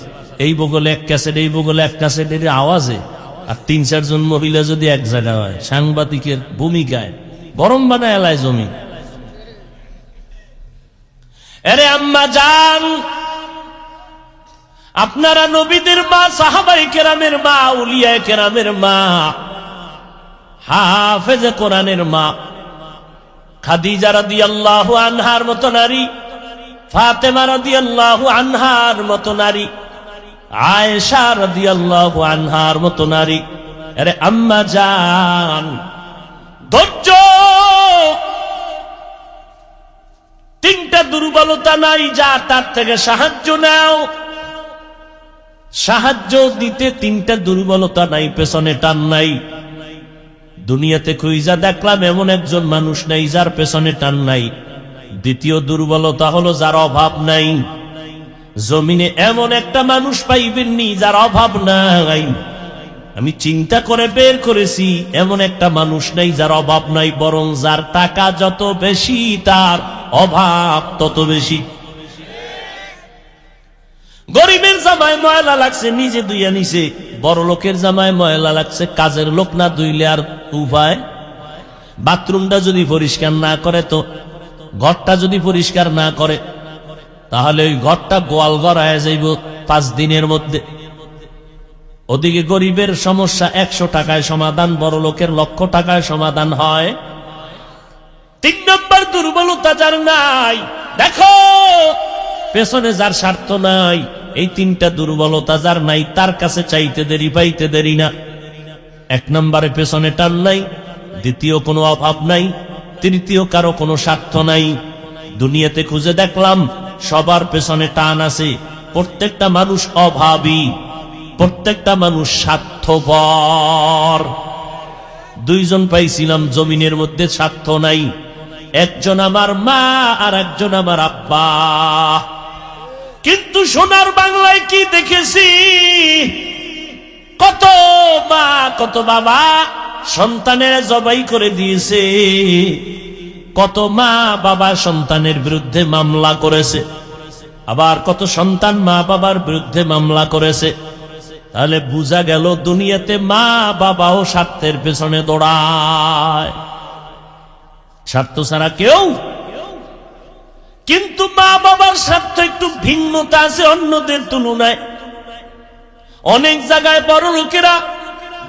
S1: এই বগলে এক ক্যাসেট, এই বগলে এক ক্যাসেট, এর আওয়াজে। আর 3-4 জন মহিলা যদি এক জায়গায় হয়, সাংবাদিকের ভূমিকায় গরম বানায় এলায় জমি। এরে আম্মা জান, আপনারা নবীদের মা, সাহাবায়ে কেরামের মা, আউলিয়ায়ে কেরামের মা, হাফেজে কোরআনের মা, খাদিজা রাদিয়াল্লাহু আনহার মতো নারী, ফাতেমা রাদিয়াল্লাহু আনহার মতো নারী, আয়েশা রাদিয়াল্লাহু আনহার মতো নারী। আরে আম্মা জান, ধৈর্য। 3টা দুর্বলতা নাই, যা তার থেকে সাহায্য নাও। সাহায্য দিতে 3টা দুর্বলতা নাই, পেছনে টান নাই। দুনিয়াতে খুঁজা দেখলাম এমন একজন মানুষ নাই যার পেছনে টান নাই। দ্বিতীয় দুর্বলতা হলো যার অভাব নাই। জমিনে এমন একটা মানুষ পাইবেননি যার অভাব নাই। আমি চিন্তা করে বের করেছি, এমন একটা মানুষ নাই যার অভাব নাই, বরং যার টাকা যত বেশি তার অভাব তত বেশি। গরিবের জামায় ময়লা লাগছে, নিজে ধুইয়া নিছে। বড় লোকের জামায় ময়লা লাগছে, কাজের লোক না ধুইলে আর উপায়। বাথরুমটা যদি পরিষ্কার না করে, তো ঘরটা যদি পরিষ্কার না করে, তাহলে ওই ঘরটা গোয়াল ঘর হয়ে যাইব 5 দিনের মধ্যে। ওদিকে গরিবের সমস্যা 100 টাকায় সমাধান, বড় লোকের লক্ষ টাকায় সমাধান হয়। 3 নম্বর দুর্বলতা যার নাই, দেখো পেছনে যার স্বার্থ নাই, এই 3টা দুর্বলতা যার নাই তার কাছে চাইতে দেরি পাইতে দেরি না। 1 নম্বরে পেছনে টান নাই, দ্বিতীয় কোনো অভাব নাই, তৃতীয় কারো কোনো স্বার্থ নাই। দুনিয়াতে খুঁজে দেখলাম সবার পেছনে টান আছে। প্রত্যেকটা মানুষ অভাবী, প্রত্যেকটা মানুষ স্বার্থপর। 2 জন পাইছিলাম জমিনের মধ্যে স্বার্থ নাই, একজন আমার মা আর একজন আমার আব্বা। কিন্তু সোনার বাংলায় কি দেখেছি, কত মা কত বাবা সন্তানের জবাই করে দিয়েছে, কত মা বাবা সন্তানের বিরুদ্ধে মামলা করেছে, আবার কত সন্তান মা বাবার বিরুদ্ধে মামলা করেছে। তাহলে বোঝা গেল দুনিয়াতে মা বাবাও স্বার্থের পেছনে দৌড়ায়, স্বার্থ ছাড়া কেউ। কিন্তু মা বাবার স্বার্থ একটু ভিন্নতা আছে অন্যদের তুলনায়। অনেক জায়গায় বড় লোকেরা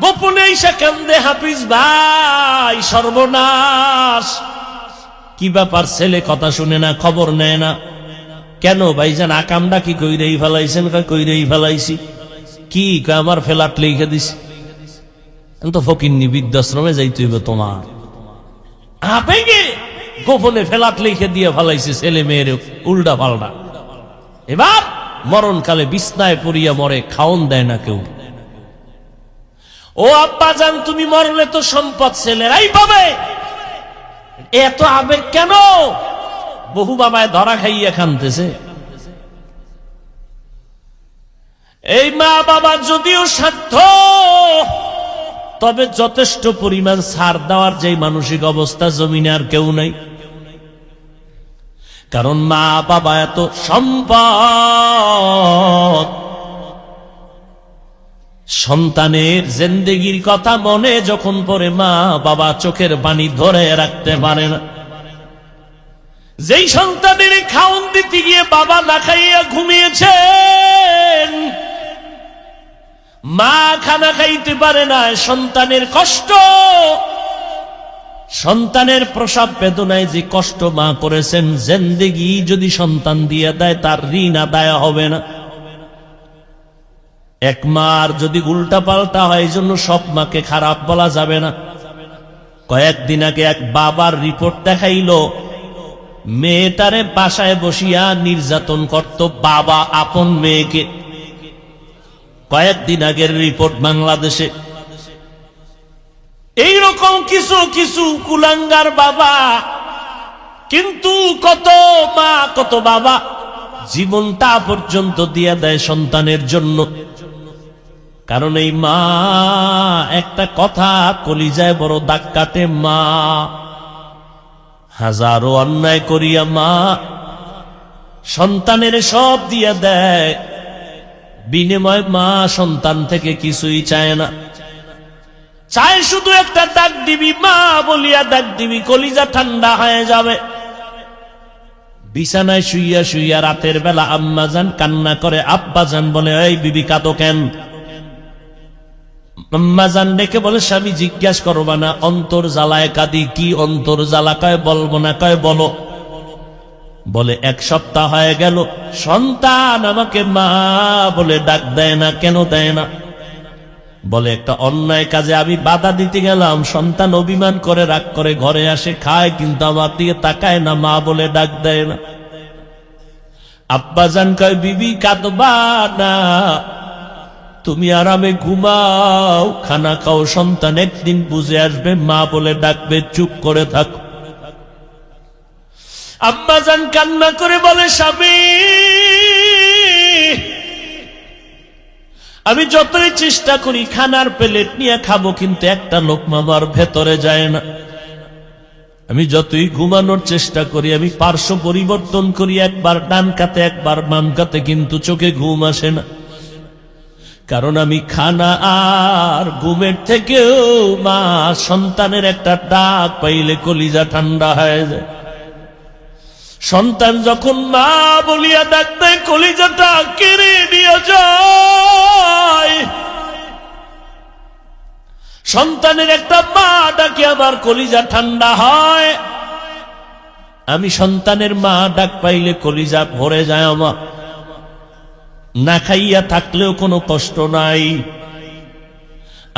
S1: গোপনে এসে কান্দে, হাফিজ ভাই সর্বনাশ, কি ব্যাপার ছেলে কথা শুনে না, খবর নেয় না। কেন ভাইজান আকামটা কি কইরেই ফেলাইছেন? কইরেই ফেলাইছি। কি আমার ফ্ল্যাট লিখে দিস, তো ফকিন্নি বৃদ্ধাশ্রমে যাইতে হইবে তোমার। আবেগে গোপনে ফ্ল্যাট লিখে দিয়ে ফেলাইছে ছেলে মেয়ের উল্টা পাল্টা। এবার মরণকালে বিছনায় পড়িয়া মরে, খাওন দেয় না কেউ। ও আব্বা জান তুমি মরলে তো সম্পদ ছেলেরাই পাবে, এত আবেগ কেন? বহু বাবায় ধরা খাইয়া খানতেছে। এই মা বাবা যদিও স্বার্থ, তবে যথেষ্ট পরিমাণ ছাড় দেওয়ার যে মানসিক অবস্থা জমিনে আর কেউ নাই। কারণ মা বাবা এত সম্পদ, সন্তানের জিন্দেগির কথা মনে যখন পড়ে মা বাবা চোখের পানি ধরে রাখতে পারে না। যেই সন্তানের খাওন দিতে গিয়ে বাবা না খাইয়া ঘুমিয়েছেন, মা খানা খাইতে পারে না, সন্তানের কষ্ট, সন্তানের প্রসব বেদনায় যে কষ্ট মা করেছেন, জিন্দেগি যদি সন্তান দিয়ে দেয় তার ঋণ আদায় হবে না। এক মার যদি উল্টা পাল্টা হয়, এই জন্য সব মাকে খারাপ বলা যাবে না। কয়েকদিন আগে এক বাবার রিপোর্ট দেখাইল, মেয়েটারে বাসায় বসিয়া নির্যাতন করত বাবা আপন মেয়েকে। কয়েকদিন আগের রিপোর্ট বাংলাদেশে। এইরকম কিছু কিছু কুলাঙ্গার বাবা, কিন্তু কত মা কত বাবা জীবনটা পর্যন্ত দিয়া দেয় সন্তানের জন্য। কারণ এই মা একটা কথা কলিজায় বড় দাগ কাটে। মা হাজারো অন্যায় করিয়া মা সন্তানের সব দিয়া দেয়, বিনিময় মা সন্তান থেকে কিছুই চায় না, চায় শুধু একটা ডাক দিবি, মা বলিয়া ডাক দিবি, কলিজা ঠান্ডা হয়ে যাবে। বিছানায় শুইয়া শুইয়া রাতের বেলা আম্মা জান কান্না করে, আব্বা জান বলে এই বিবি কাঁদো কেন? আম্মা জান ডেকে বলে স্বামী জিজ্ঞাসা করবা না, অন্তর জ্বালায় কাঁদি। কি অন্তর জ্বালা? কয় বলবো না। কয় বলো। বলে 1 সপ্তাহ হয়ে গেল সন্তান আমাকে মা বলে ডাক দেয় না। কেন দেয় না? বলে একটা অন্যায় কাজে আমি বাধা দিতে গেলাম, সন্তান অভিমান করে রাগ করে ঘরে আসে, খায়, কিন্তু আমার দিকে তাকায় না, মা বলে ডাক দেয় না। আব্বা জান কয় বিবি কাঁদবা না, তুমি আরামে ঘুমাও, খানা খাও, সন্তান একদিন বুঝে আসবে, মা বলে ডাকবে, চুপ করে থাকো। আম্মা জান কান্না করে বলে স্বামী আমি যতই চেষ্টা করি খানার প্লেট নিয়ে খাবো, কিন্তু একটা লোকমা আমার ভেতরে যায় না। আমি যতই ঘুমানোর চেষ্টা করি, আমি পার্শ্ব পরিবর্তন করি, একবার ডান কাতে একবার বাম কাতে, কিন্তু চোখে ঘুম আসে না। কারণ আমি খানা আর ঘুমের থেকেও মা সন্তানের একটা ডাক পাইলে কলিজা ঠান্ডা হয়ে যায়। সন্তান যখন মা বলিয়া ডাক দেয়, কলিজাটা কেড়ে নিয়ে যায়। সন্তানের একটা মা ডাকে আমার কলিজা ঠান্ডা হয়। আমি সন্তানের মা ডাক পাইলে কলিজা ভরে যায় আমার। না খাইয়া থাকলেও কোনো কষ্ট নাই।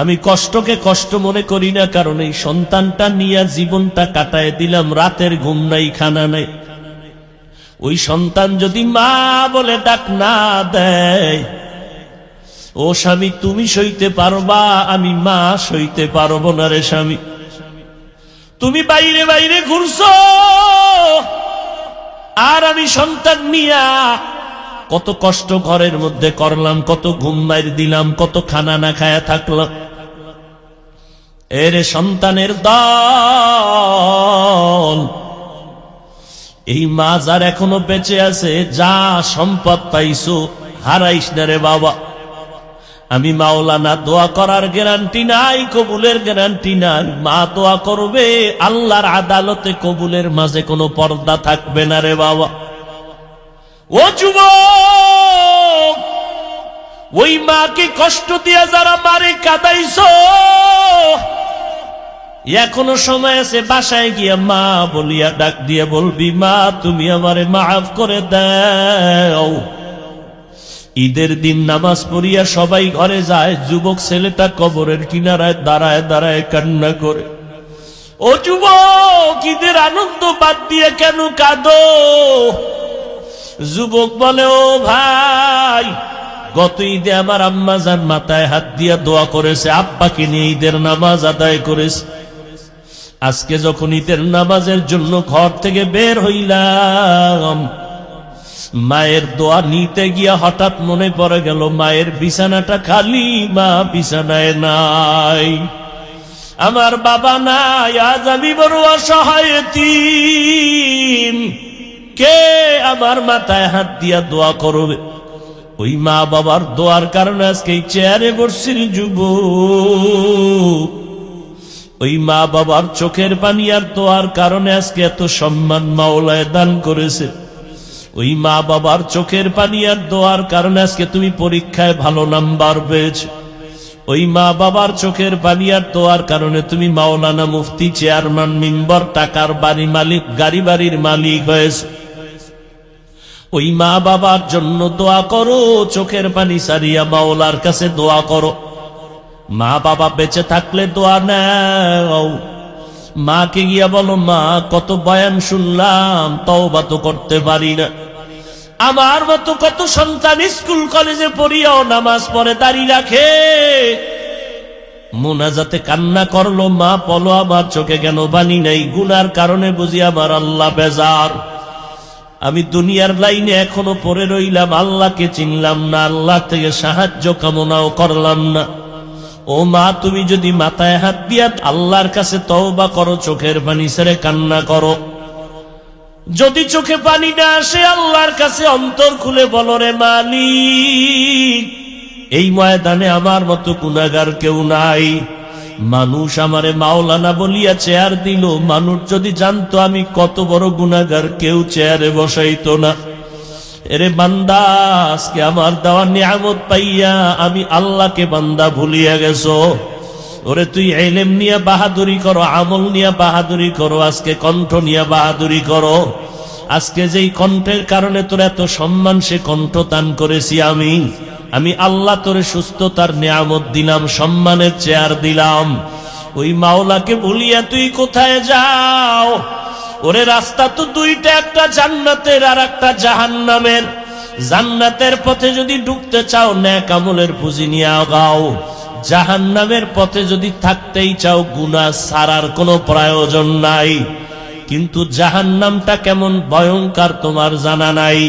S1: আমি কষ্টকে কষ্ট মনে করি না, কারণ এই সন্তানটা নিয়ে জীবনটা কাটায় দিলাম। রাতের ঘুম নাই, খানা নাই। ওই সন্তান যদি মা বলে ডাক না দেয়, ও স্বামী তুমি সইতে পারবা, আমি মা সইতে পারবো না রে স্বামী। তুমি বাইরে বাইরে ঘুরছো, আর আমি সন্তান নিয়া কত কষ্ট ঘরের মধ্যে করলাম, কত ঘুম মার দিলাম, কত খানা না খায়া থাকলাম। এরে সন্তানের দল, এই মা যার এখনো বেঁচে আছে, যা সম্পদ পাইছো হারাইস না রে বাবা। আমি মাওলানা, দোয়া করার গ্যারান্টি নাই, কবুলের গ্যারান্টি নাই। মা দোয়া করবে, আল্লাহর আদালতে কবুলের মাঝে কোনো পর্দা থাকবে না রে বাবা। ও যুবক, ওই মাকে কষ্ট দিয়া যারা মারে কাঁদাইছো, এখনো সময় আছে, বাসায় গিয়া মা বলিয়া ডাক দিয়ে বলবি, মা তুমি আমারে মাফ করে দাও। ঈদের দিন নামাজ পড়িয়া সবাই ঘরে যায়, যুবক ছেলেটা কবরের কিনারায় দাঁড়ায় দাঁড়ায় কান্না করে। ও যুবক, ঈদের আনন্দ বাদ দিয়ে কেন কাঁদো? যুবক বলে, ও ভাই, গত ঈদে আমার আম্মা জান মাথায় হাত দিয়া দোয়া করেছে, আব্বাকে নিয়ে ঈদের নামাজ আদায় করেছে। আজকে যখন ঈদের নামাজের জন্য ঘর থেকে বের হইলাম, মায়ের দোয়া নিতে গিয়া হঠাৎ মনে পড়ে গেল মায়ের বিছানাটা খালি, মা বিছানায় নাই, আমার বাবা নাই। আজ আমি বড় অসহায় এতিম, কে আমার মাথায় হাত দিয়া দোয়া করবে? ওই মা বাবার দোয়ার কারণে আজকে এই চেয়ারে বসছিস যুবক। ওই মা বাবার চোখের পানি আর দোয়ার কারণে আজকে এত সম্মান মাওলায় দান করেছে। ওই মা বাবার চোখের পানি আর দোয়ার কারণে আজকে তুমি পরীক্ষায় ভালো নাম্বার পেয়েছ। ওই মা বাবার চোখের পানি আর দোয়ার কারণে তুমি মাওলানা, মুফতি, চেয়ারম্যান, মিম্বর, টাকার বাড়ি মালিক, গাড়ি বাড়ির মালিক হয়েছে। ওই মা বাবার জন্য দোয়া করো, চোখের পানি সারিয়া মাওলার কাছে দোয়া করো। মা বাবা বেঁচে থাকলে দোয়া নাও। মাকে গিয়া বলো, মা কত বয়ান শুনলাম, তওবা তো করতে পারি না। আমার মতো কত সন্তান স্কুল কলেজে পড়িয়াও নামাজ পড়ে, দাড়ি রাখে, মুনাজাতে কান্না করলো, মা বলো আমার চোখে কেন পানি নাই? গুনার কারণে বুঝি আমার আল্লাহ বেজার। আমি দুনিয়ার লাইনে এখনো পড়ে রইলাম, আল্লাহকে চিনলাম না, আল্লাহ থেকে সাহায্য কামনাও করলাম না। ও মা, তুমি যদি মাথায় হাত দিয়া আল্লাহর কাছে তওবা করো, চোখের পানি ছেড়ে কান্না করো, যদি চোখে পানি না আসে আল্লাহর কাছে অন্তর খুলে বলো, রে মালিক, এই ময়দানে আমার মতো গুনাহগার কেউ নাই। মানুষ আমারে মাওলানা বলিয়া চেয়ার দিল, মানুষ যদি জানতো আমি কত বড় গুনাহগার, কেউ চেয়ারে বসাইতো না। এরে বান্দা, আজকে আমার দেওয়া নিয়ামত পাইয়া আমি আল্লাহকে বান্দা ভুলিয়া গেছো। ওরে তুই ইলম নিয়ে বাহাদুরি করো, আমল নিয়ে বাহাদুরি করো, আজকে কণ্ঠ নিয়ে বাহাদুরি করো। আজকে যেই কণ্ঠের কারণে তোর এত সম্মান, সে কণ্ঠ দান করেছি আমি আল্লাহ তোরে সুস্থতার নিয়ামত দিলাম, সম্মানের চেয়ার দিলাম। ওই মাওলাকে ভুলিয়া তুই কোথায় যাও? ওরে রাস্তা তো দুইটা, একটা জান্নাতের আর একটা জাহান্নামের। জান্নাতের পথে যদি ঢুকতে চাও, নেক আমলের পুঁজি নিয়ে আগাও। জাহান্নামের পথে যদি থাকতেই চাও, গুনাহ ছাড়ার কোনো প্রয়োজন নাই। কিন্তু জাহান্নামটা কেমন ভয়ঙ্কর তোমার জানা নাই।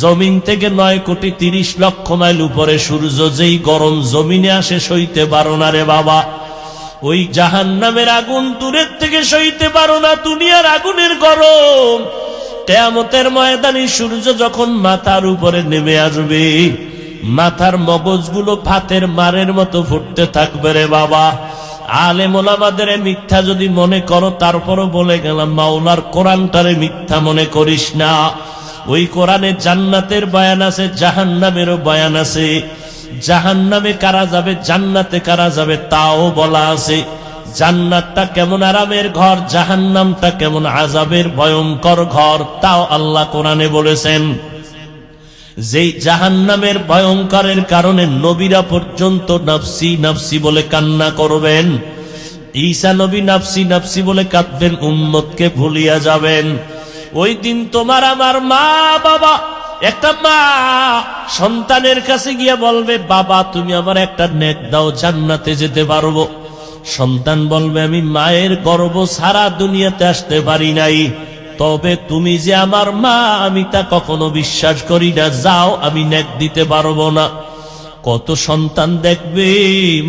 S1: জমিন থেকে 9,30,00,000 মাইল উপরে সূর্য, যেই গরম জমিনে আসে সইতে পারো না রে বাবা। ওই জাহান্নামের আগুন দূরের থেকে সইতে পারো না, দুনিয়ার আগুনের গরম। কিয়ামতের ময়দানে সূর্য যখন মাথার উপরে নেমে আসবে, মাথার মগজগুলো ভাতের মারের মতো ফুটতে থাকবে রে বাবা। আলেম ওলামাদের মিথ্যা যদি মনে করো, তারপরও বলে গেলাম, মাওলার কোরআনটারে মিথ্যা মনে করিস না। ওই কোরআনে জান্নাতের বয়ান আছে, জাহান্নামেরও বয়ান আছে। জাহান্নামে কারা যাবে, জান্নাতে কারা যাবে তাও বলা আছে। জান্নাতটা কেমন আরামের ঘর, জাহান্নামটা কেমন আযাবের ভয়ঙ্কর ঘর, তাও আল্লাহ কোরআনে বলেছেন। যেই জাহান্নামের ভয়ঙ্করের কারণে নবীরা পর্যন্ত নাফসি নাফসি বলে কান্না করবেন। ঈসা নবী নাফসি নাফসি বলে কাঁদবেন, উম্মতকে ভুলিয়া যাবেন। ওই দিন তোমার আমার মা বাবা, একটা মা সন্তানের কাছে গিয়া বলবে, বাবা তুমি আমার একটা নেক দাও, জান্নাতে যেতে পারবো। সন্তান বলবে, আমি মায়ের গর্ভ সারা দুনিয়াতে আসতে পারি নাই, তবে তুমি যে আমার মা আমি তা কখনো বিশ্বাস করি না, যাও আমি নেক দিতে পারবো না। কত সন্তান দেখবে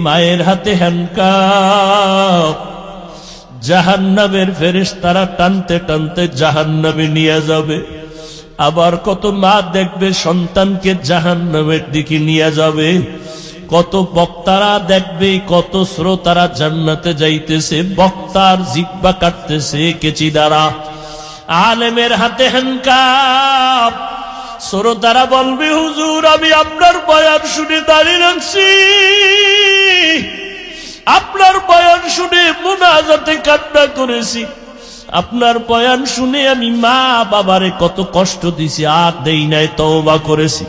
S1: মায়ের হাতে হ্যান্ডকাপ, জাহান্নামের ফেরেশতারা টানতে টানতে জাহান্নামে নিয়ে যাবে। আবার কত মা দেখবে সন্তানকে জাহান্নামের দিকে নিয়ে যাবে। কত বক্তারা দেখবে, কত শ্রোতারা জান্নাতে যাইতেছে, বক্তার জিহ্বা কাটতেছে কেচি দ্বারা। আলেমের হাতে হ্যান্ডকাপ, শ্রোতারা বলবে, হুজুর আমি আপনার বয়ান শুনে দাঁড়িয়ে রাখছি, আপনার বয়ান শুনে মুনাজাতে কান্না করেছি, আপনার বয়ান শুনে আমি মা বাবারে কত কষ্ট দিছি, আর দেই নাই, তওবা করেছি।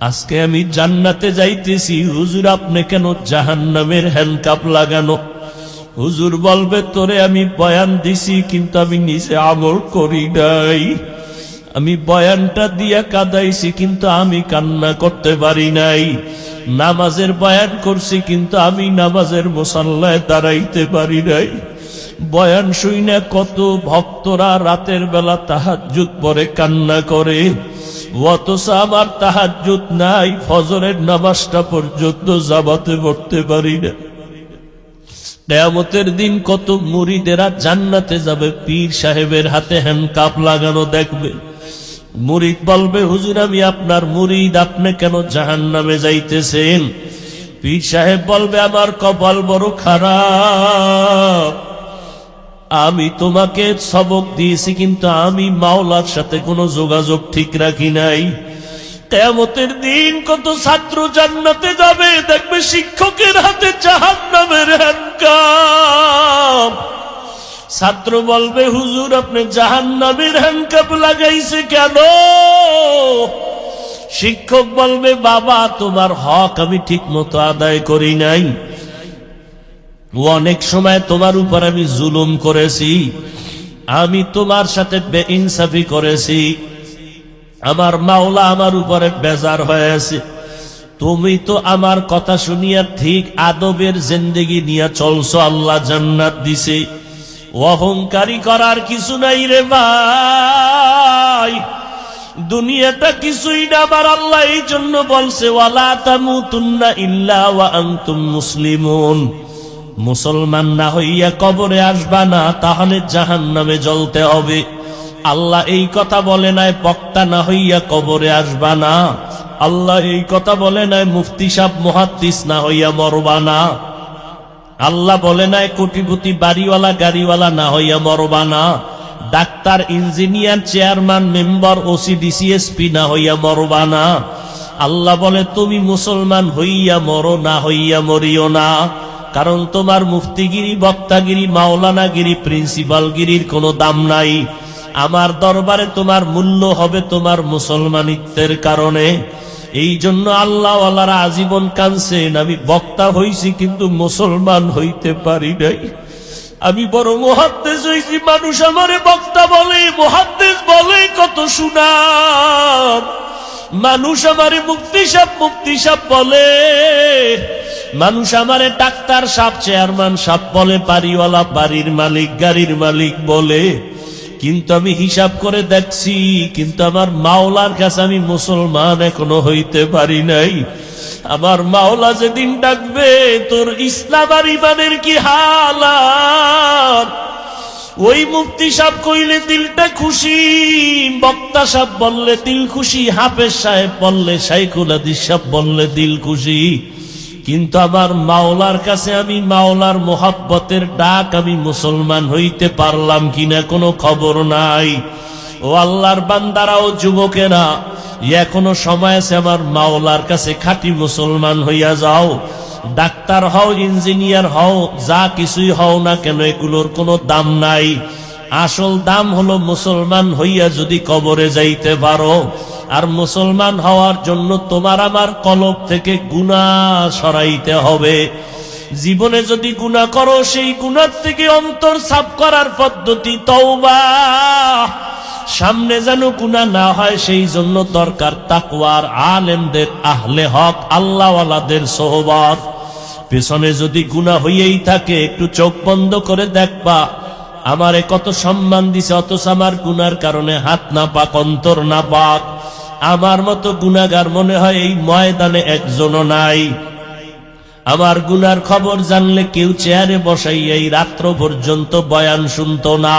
S1: আজকে আমি জান্নাতে যাইতেছি, হুজুর আপনি কেন জাহান্নামের হ্যান্ডকাপ লাগানো? হুজুর বলবে, তোরে আমি বয়ান দিছি কিন্তু আমি নিজে আমল করি নাই, আমি বয়ানটা দিয়া কাঁদাইছি কিন্তু আমি কান্না করতে পারি নাই। নামাজের বয়ান করছি কিন্তু আমি নামাজের মুসাল্লায় দাঁড়াইতে পারি নাই। বয়ান শুইনা কত ভক্তরা রাতের বেলা তাহাজ্জুদ পড়ে কান্না করে, অথচ আমার তাহাজ্জুদ নাই, ফজরের নামাজটা পর্যন্ত জামাতে পড়তে পারি না। কিয়ামতের দিন কত মুরিদেরা জান্নাতে যাবে, পীর সাহেবের হাতে হ্যান্ডকাপ লাগানো দেখবে। মুরিদ বলবে, হুজুর আমি আপনার মুরিদ, আপনি কেন জাহান্নামে যাইতেছেন? পীর সাহেব বলবে, আমার কপাল বড় খারাপ, আমি তোমাকে সবক দিয়েছি কিন্তু আমি মাওলার সাথে কোনো যোগাযোগ ঠিক রাখি নাই। কিয়ামতের দিন কত ছাত্র জান্নাতে যাবে, দেখবে শিক্ষকের হাতে জাহান্নামের হ্যান্ডকাপ। ছাত্র বলবে, হুজুর আপনি জাহান্নামের হ্যান্ডকাপ লাগাইছে কেন? শিক্ষক বলবে, বাবা তোমার হক আমি ঠিক মতো আদায় করি নাই, অনেক সময় তোমার উপর আমি জুলুম করেছি, আমি তোমার সাথে বেইনসাফি করেছি, আমার মাওলা আমার উপরে বেজার হয়েছে। তুমি তো আমার কথা শুনিয়া ঠিক আদবের জিন্দেগি নিয়ে চলছো, আল্লাহ জান্নাত দিছে। অহংকারী করার কিছু নাই রে ভাই, দুনিয়াটা কিছুই না। আমার আল্লাহ এই জন্য বলছে, ওয়ালা তামুতুন্না ইল্লা ওয়া আনতুম মুসলিমুন, মুসলমান না হইয়া কবরে আসবা না, তাহলে জাহান্নামে জ্বলতে হবে। আল্লাহ এই কথা বলে নাই বক্তা না হইয়া কবরে আসবা না, আল্লাহ এই কথা বলে নাই মুফতি সাহেব মুহাদ্দিস না হইয়া মরবা না, আল্লাহ বলে নাই কোটিপতি বাড়িওয়ালা গাড়িওয়ালা না হইয়া মরবা না, doctor engineer chairman member OC DC SP না হইয়া মরবা না। আল্লাহ বলে তুমি মুসলমান হইয়া মরো, না হইয়া মরিও না, কারণ তোমার মুফতিগিরি বক্তাগিরি মাওলানাগিরি প্রিন্সিপালগিরির কোনো দাম নাই। আমার দরবারে তোমার মূল্য হবে তোমার মুসলমানিত্বের কারণে। এই জন্য আল্লাহ ওয়ালারা আজীবন কাঁদছেন, আমি বক্তা হইছি কিন্তু মুসলমান হইতে পারি নাই, আমি বড় মুহাদ্দিস হইছি, মানুষ আমারে বক্তা বলে মুহাদ্দিস বলে কত সুনাম, মানুষ আমারে মুফতি সাহেব বলে, মানুষ আমারে ডাক্তার সাহেব চেয়ারম্যান সাহেব বলে, বাড়িওয়ালা বাড়ির মালিক গাড়ির মালিক বলে, কিন্তু আমি হিসাব করে দেখছি কিন্তু আমার মাওলার কাছে আমি মুসলমান এখনো হইতে পারি নাই। আমার মাওলা যেদিন ডাকবে তোর ইসলাম আর ইমানের কি হালাত, ওই মুফতি সাহেব কইলে দিলটা খুশি, বক্তা সাহেব বললে দিল খুশি, হাফেজ সাহেব বললে, শাইখুল হাদিস সাহেব বললে দিল খুশি, কিন্তু আমার মাওলার কাছে আমি মাওলার মোহাব্বতের ডাক আমি মুসলমান হইতে পারলাম কিনা কোনো খবর নাই। ও আল্লাহর বান্দারা ও যুবকেরা, এখনো সময় আছে, আমার মাওলার কাছে খাঁটি মুসলমান হইয়া যাও। ডাক্তার হও, ইঞ্জিনিয়ার হও, যা কিছুই হও না কেন, এগুলোর কোনো দাম নাই। আসল দাম হলো মুসলমান হইয়া যদি কবরে যাইতে পারো। আর মুসলমান হওয়ার জন্য তোমার আমার কলব থেকে গুনাহ সরাইতে হবে। জীবনে যদি গুনাহ করো, সেই গুনাহ থেকে অন্তর সাফ করার পদ্ধতি তওবা। সামনে যেন গুনাহ না হয়, সেই জন্য দরকার তাকওয়ার আলেমদের, আহলে হক, আল্লাহওয়ালাদের সোহবত। পেছনে যদি গুনাহ হইয়াই থাকে, একটু চোখ বন্ধ করে দেখবা, আমারে কত সম্মান দিছে, অথচ আমার গুনার কারণে হাত না পাক, অন্তর না পাক। আমার মতো গুনাহগার মনে হয় এই ময়দানে একজনও নাই। আমার গুনার খবর জানলে কেউ চেয়ারে বসাইয়া এই রাত্র পর্যন্ত বয়ান শুনতো না।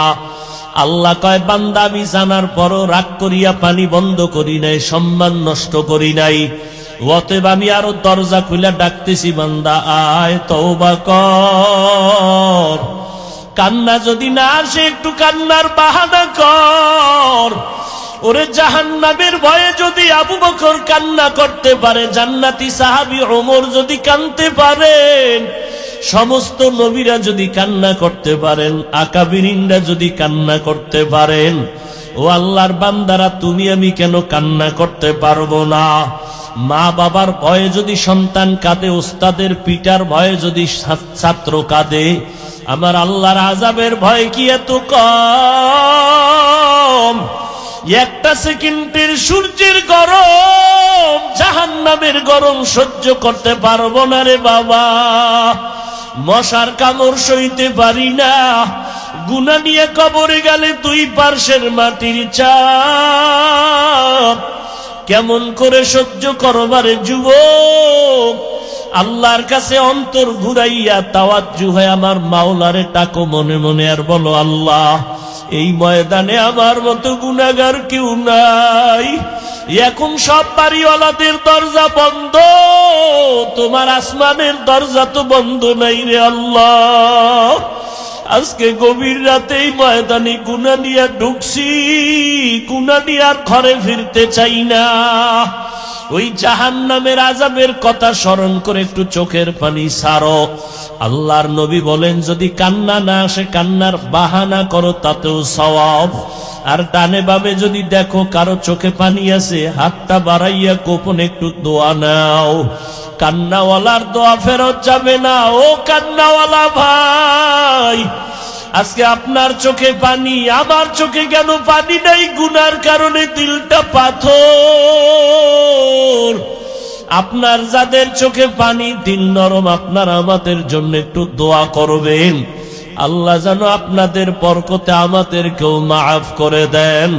S1: আল্লাহ কয়, বান্দা আমি জানার পরও রাগ করিয়া পানি বন্ধ করি নাই, সম্মান নষ্ট করি নাই। অতএব আমি আরো দরজা খুলে ডাকতেছি, বান্দা আয় তওবা কর। কান্না যদি না আসে, একটু কান্নার বাহানা কর। ওরে জাহান্নামের ভয়ে যদি আবু বকর কান্না করতে পারে, জান্নাতি সাহাবী ওমর যদি কাঁদতে পারেন, সমস্ত নবীরা যদি কান্না করতে পারেন, আকাবিরিনরা যদি কান্না করতে পারেন, ও আল্লাহর বান্দারা, তুমি আমি কেন কান্না করতে পারবো না? মা বাবার ভয়ে যদি সন্তান কাঁদে, ওস্তাদের পিটার ভয়ে যদি ছাত্র কাঁদে, আমার আল্লাহর আযাবের ভয় কি এত কম? একটা সেকেন্ডের সূর্যের গরম, জাহান্নামের গরম সহ্য করতে পারবো না রে বাবা। মশার কামড় সইতে পারি না। গুনাহ নিয়ে কবরে গেলে দুই পার্শ্বের মাটির চাপ কেমন করে সহ্য করবারে যুবক? আল্লাহর কাছে অন্তর ঘুরাইয়া তাওয়াজ্জু হয় আমার মাওলারে ডাকো মনে মনে, আর বলো, আল্লাহ এই ময়দানে আমার মতো গুনাহগার কেউ নাই। এখন সব বাড়িওয়ালাদের দরজা বন্ধ, তোমার আসমানের দরজা তো বন্ধ নাই রে আল্লাহ। আজকে গভীর রাতেই ময়দানে গুনাহ নিয়ে ঢুকছি, গুনাহ নিয়ে আর ঘরে ফিরতে চাই না। ওই জাহান্নামের আযাবের কথা স্মরণ করে একটু চোখের পানি ছাড়ো। আল্লাহর নবী বলেন, যদি কান্না না আসে, কান্নার বাহানা করো, তাতেও সওয়াব। আর ডানে বামে যদি দেখো কারো চোখে পানি আছে, হাতটা বাড়াইয়া গোপনে একটু দোয়া নাও। কান্নাওয়ালার দোয়া ফেরত যাবে না। ও কান্নাওয়ালা ভাই, আজকে আপনার চোখে পানি, আমার চোখে কেন পানি নাই? গুনার কারণে দিলটা পাথর। আপনার যাদের চোখে পানি, দিল নরম, আপনারা আমাদের জন্য একটু দোয়া করবেন। আল্লাহ যেন আপনাদের বরকতে আমাদেরকেও মাফ করে দেন।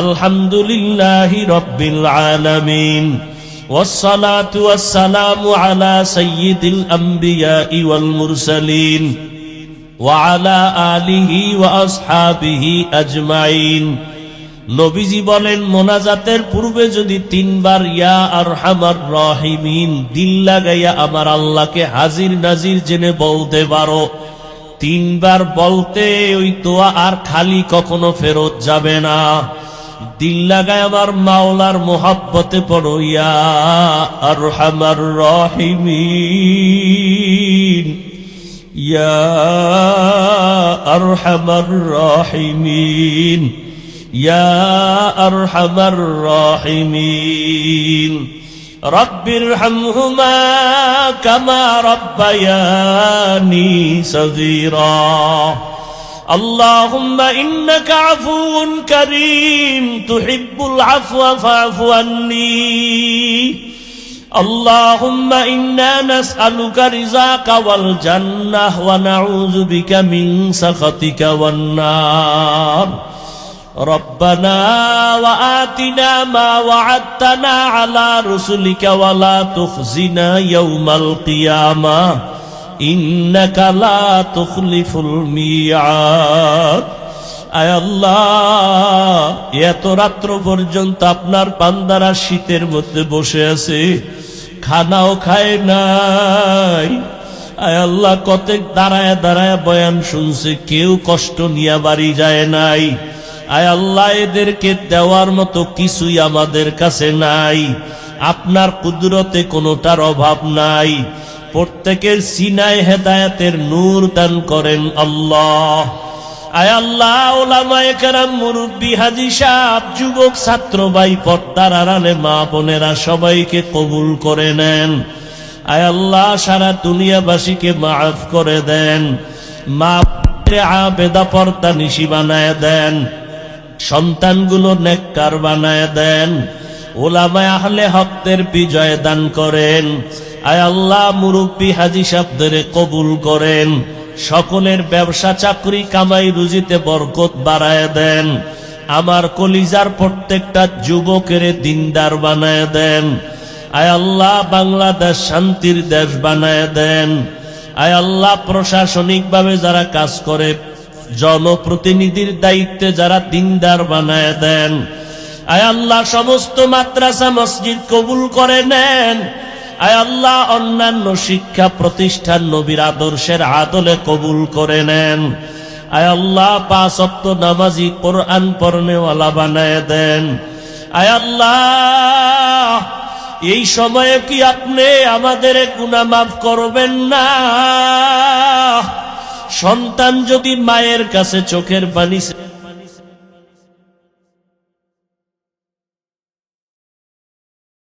S1: আলহামদুলিল্লাহি রাব্বিল আলামিন, والصلاة والسلام على سيد الأنبياء والمرسلين وعلى آله وأصحابه أجمعين। নবীজি বলেন, মোনাজাতের পূর্বে যদি 3 বার ইয়া আরহামার রাহিমিন দিল লাগাইয়া আমার আল্লাহকে হাজির নাজির জেনে বলতে পারো, 3 বার বলতে ওই দোয়া আর খালি কখনো ফেরত যাবে না। দিল লাগায় আমার মাওলার মোহাব্বতে পড়ো, ইয়া আরহামার রাহিমিন, ইয়া আরহামার রাহিমিন, ইয়া আরহামার রাহিমিন। রব্বিরহামহুমা কামা রব্বায়ানি সগীরা। اللهم إنك عفو كريم تحب العفو فاعف عني. اللهم إنا نسألك رزاك والجنة ونعوذ بك من سخطك والنار. ربنا وآتنا ما وعدتنا على رسلك ولا تخزنا يوم القيامة إنك لا تخلف الميعاد. আয় আল্লাহ, এত রাত্র পর্যন্ত আপনার বান্দারা শীতের মধ্যে বসে আছে, খানাও খায় নাই। আয় আল্লাহ, কত দাঁড়ায় দাঁড়ায় বয়ান শুনছে, কেউ কষ্ট নিয়ে বাড়ি যায় নাই। আয় আল্লাহ এদেরকে দেওয়ার মতো কিছুই আমাদের কাছে নাই, আপনার কুদরতে কোনোটার অভাব নাই। প্রত্যেকের সিনায় হেদায়েতের নূর দান করেন আল্লাহ। আয় আল্লাহ ওলামায়ে কেরাম, মুরব্বী, হাজী সাহেব, যুবক, ছাত্র ভাই, পর্দার আড়ালে মা বোনেরা সবাইকে কবুল করে নেন। আয় আল্লাহ সারা দুনিয়াবাসীকে মাফ করে দেন, মা আবেদা পর্দা নিশি বানায় দেন, সন্তানগুলো নেককার বানায় দেন, ওলামায়ে আহলে হকদের বিজয় দান করেন। আয় আল্লাহ মুরব্বী হাজী সাহেবদের কবুল করেন, সকলের ব্যবসা চাকরি কামাই রুজিতে বরকত বাড়ায় দেন, আমার কলিজার প্রত্যেকটা যুবকের দিনদার বানায় দেন। আয় আল্লাহ বাংলাদেশ শান্তির দেশ বানায় দেন। আয় আল্লাহ প্রশাসনিকভাবে যারা কাজ করে, জনপ্রতিনিধির দায়িত্বে যারা দিনদার বানায় দেন। আয় আল্লাহ সমস্ত মাদ্রাসা মসজিদ কবুল করে নেন। আয় আল্লাহ অন্যান্য শিক্ষা প্রতিষ্ঠান নবীর আদর্শের আদলে কবুল করে নেন। আয় আল্লাহ 5 ওয়াক্ত নামাজি, কোরআন পড়নেওয়ালা বানায় দেন। আয় আল্লাহ এই সময়ে কি আপনি আমাদের গুনাহ মাফ করবেন না? সন্তান যদি মায়ের কাছে চোখের পানি